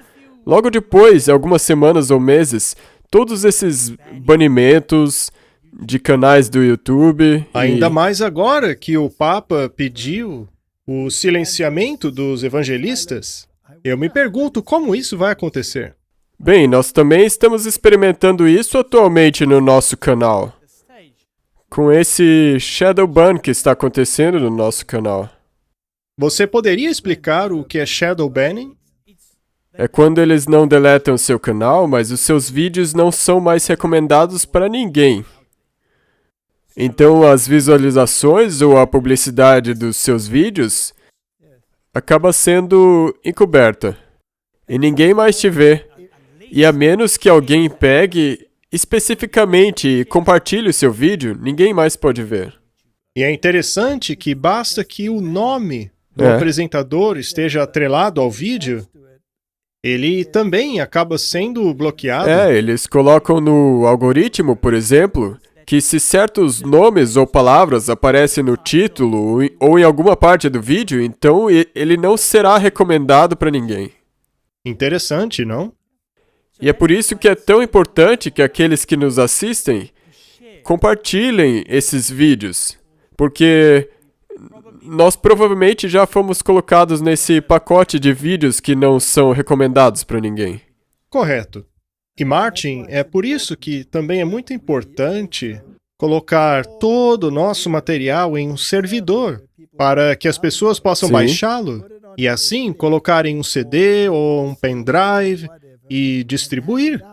Logo depois, algumas semanas ou meses, todos esses banimentos de canais do YouTube. Ainda mais agora que o Papa pediu o silenciamento dos evangelistas. Eu me pergunto como isso vai acontecer. Bem, nós também estamos experimentando isso atualmente no nosso canal. Com esse shadow ban que está acontecendo no nosso canal. Você poderia explicar o que é shadow banning? É quando eles não deletam seu canal, mas os seus vídeos não são mais recomendados para ninguém. Então as visualizações ou a publicidade dos seus vídeos acaba sendo encoberta. E ninguém mais te vê. E a menos que alguém pegue especificamente e compartilhe o seu vídeo, ninguém mais pode ver. E é interessante que basta que o nome do É. apresentador esteja atrelado ao vídeo, ele também acaba sendo bloqueado. Eles colocam no algoritmo, por exemplo, que se certos nomes ou palavras aparecem no título ou em alguma parte do vídeo, então ele não será recomendado para ninguém. Interessante, não? E é por isso que é tão importante que aqueles que nos assistem compartilhem esses vídeos, porque nós provavelmente já fomos colocados nesse pacote de vídeos que não são recomendados para ninguém. Correto. E Martin, é por isso que também é muito importante colocar todo o nosso material em um servidor, para que as pessoas possam Sim. baixá-lo e assim colocarem um CD ou um pendrive e distribuir.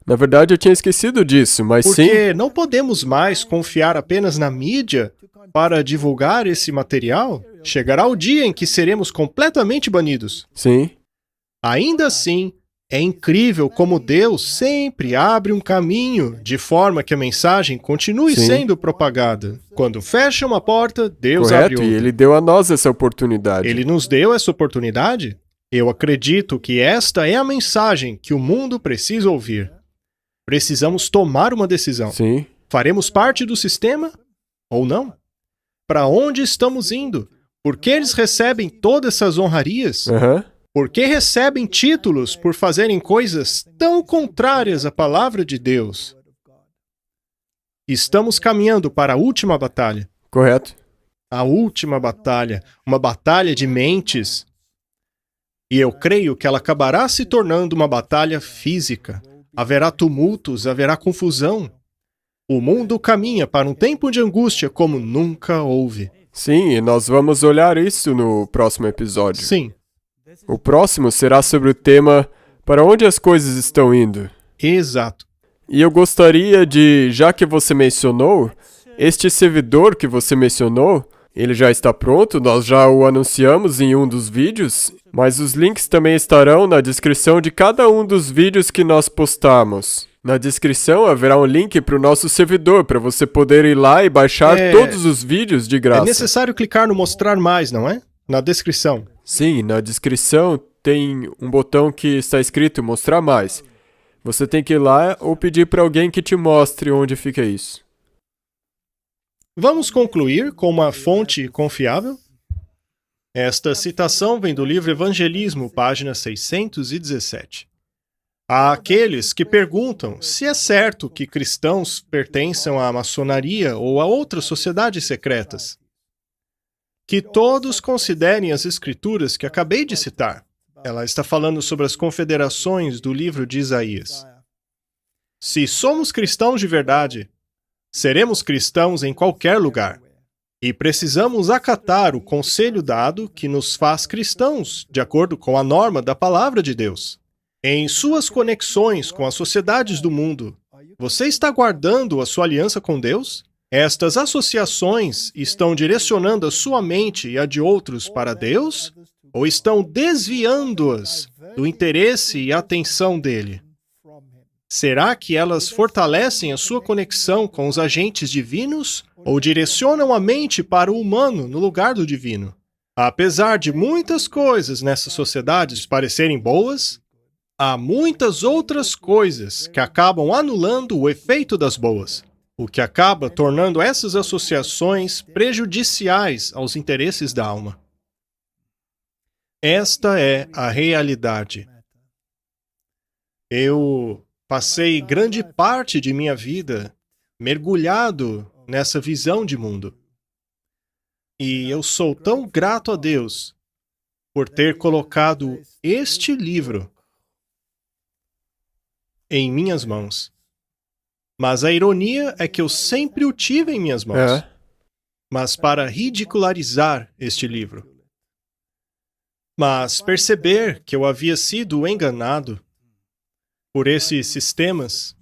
Na verdade, eu tinha esquecido disso, mas sim, Porque não podemos mais confiar apenas na mídia para divulgar esse material. Chegará o dia em que seremos completamente banidos. sim, Ainda assim, é incrível como Deus sempre abre um caminho de forma que a mensagem continue Sim. sendo propagada. Quando fecha uma porta, Deus abre correto, outra. e ele deu a nós essa oportunidade. Ele nos deu essa oportunidade? Eu acredito que esta é a mensagem que o mundo precisa ouvir. Precisamos tomar uma decisão. Sim, Faremos parte do sistema ou não? Para onde estamos indo? Por que eles recebem todas essas honrarias? aham, Por que recebem títulos por fazerem coisas tão contrárias à palavra de Deus? Estamos caminhando para a última batalha. correto. A última batalha, uma batalha de mentes. E eu creio que ela acabará se tornando uma batalha física. Haverá tumultos, haverá confusão. O mundo caminha para um tempo de angústia como nunca houve. Sim, e nós vamos olhar isso no próximo episódio. Sim, O próximo será sobre o tema para onde as coisas estão indo. exato. E eu gostaria de, já que você mencionou, este servidor que você mencionou, Ele já está pronto, nós já o anunciamos em um dos vídeos, mas os links também estarão na descrição de cada um dos vídeos que nós postamos. Na descrição haverá um link para o nosso servidor, para você poder ir lá e baixar todos os vídeos de É graça. necessário clicar no mostrar mais, não é? Na descrição. Sim, na descrição tem um botão que está escrito mostrar mais. Você tem que ir lá ou pedir para alguém que te mostre onde fica isso. Vamos concluir com uma fonte confiável? Esta citação vem do livro Evangelismo, página 617. Há aqueles que perguntam se é certo que cristãos pertençam à maçonaria ou a outras sociedades secretas. Que todos considerem as escrituras que acabei de citar. Ela está falando sobre as confederações do livro de Isaías. Se somos cristãos de verdade, seremos cristãos em qualquer lugar. E precisamos acatar o conselho dado que nos faz cristãos, de acordo com a norma da palavra de Deus. Em suas conexões com as sociedades do mundo, você está guardando a sua aliança com Deus? Estas associações estão direcionando a sua mente e a de outros para Deus? Ou estão desviando-as do interesse e atenção dele? Será que elas fortalecem a sua conexão com os agentes divinos ou direcionam a mente para o humano no lugar do divino? Apesar de muitas coisas nessas sociedades parecerem boas, há muitas outras coisas que acabam anulando o efeito das boas, o que acaba tornando essas associações prejudiciais aos interesses da alma. Esta é a realidade. Eu passei grande parte de minha vida mergulhado nessa visão de mundo. E eu sou tão grato a Deus por ter colocado este livro em minhas mãos. Mas a ironia é que eu sempre o tive em minhas mãos. Mas para ridicularizar este livro. Mas perceber que eu havia sido enganado por esses sistemas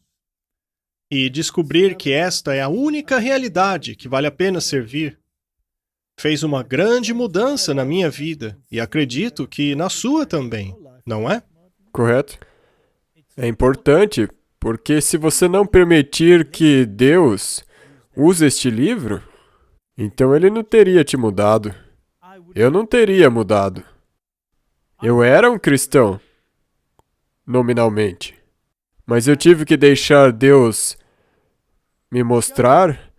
e descobrir que esta é a única realidade que vale a pena servir, fez uma grande mudança na minha vida e acredito que na sua também, não é? Correto? É importante, porque se você não permitir que Deus use este livro, então ele não teria te mudado. Eu não teria mudado. Eu era um cristão, nominalmente. Mas eu tive que deixar Deus me mostrar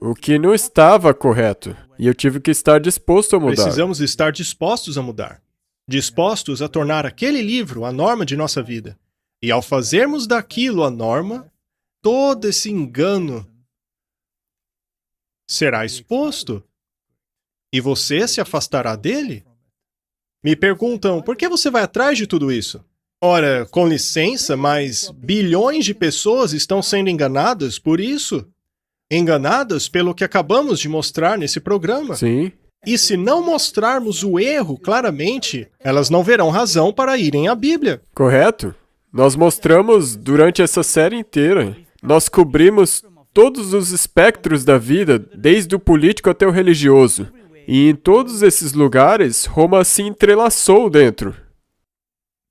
o que não estava correto. E eu tive que estar disposto a mudar. Precisamos estar dispostos a mudar. Dispostos a tornar aquele livro a norma de nossa vida. E ao fazermos daquilo a norma, todo esse engano será exposto. E você se afastará dele? Me perguntam, por que você vai atrás de tudo isso? Ora, com licença, mas bilhões de pessoas estão sendo enganadas por isso. Enganadas pelo que acabamos de mostrar nesse programa. Sim. E se não mostrarmos o erro claramente, elas não verão razão para irem à Bíblia. Correto? Nós mostramos durante essa série inteira. Nós cobrimos todos os espectros da vida, desde o político até o religioso. E em todos esses lugares, Roma se entrelaçou dentro.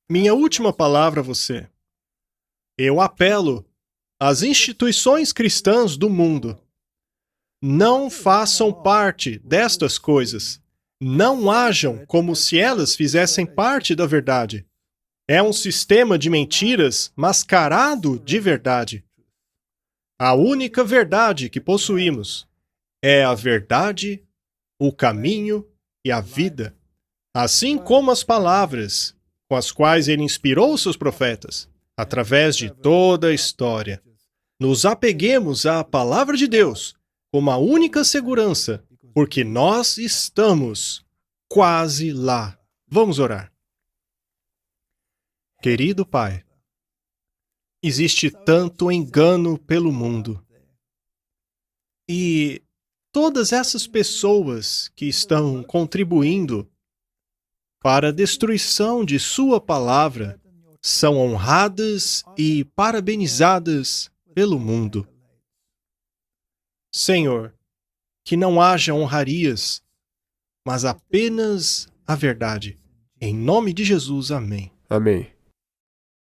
Minha última palavra a você. Eu apelo às instituições cristãs do mundo. Não façam parte destas coisas. Não ajam como se elas fizessem parte da verdade. É um sistema de mentiras mascarado de verdade. A única verdade que possuímos é a verdade, o caminho e a vida, assim como as palavras com as quais ele inspirou seus profetas, através de toda a história. Nos apeguemos à palavra de Deus como a única segurança, porque nós estamos quase lá. Vamos orar. Querido Pai, existe tanto engano pelo mundo. E todas essas pessoas que estão contribuindo para a destruição de Sua palavra são honradas e parabenizadas pelo mundo. Senhor, que não haja honrarias, mas apenas a verdade. Em nome de Jesus, amém. Amém.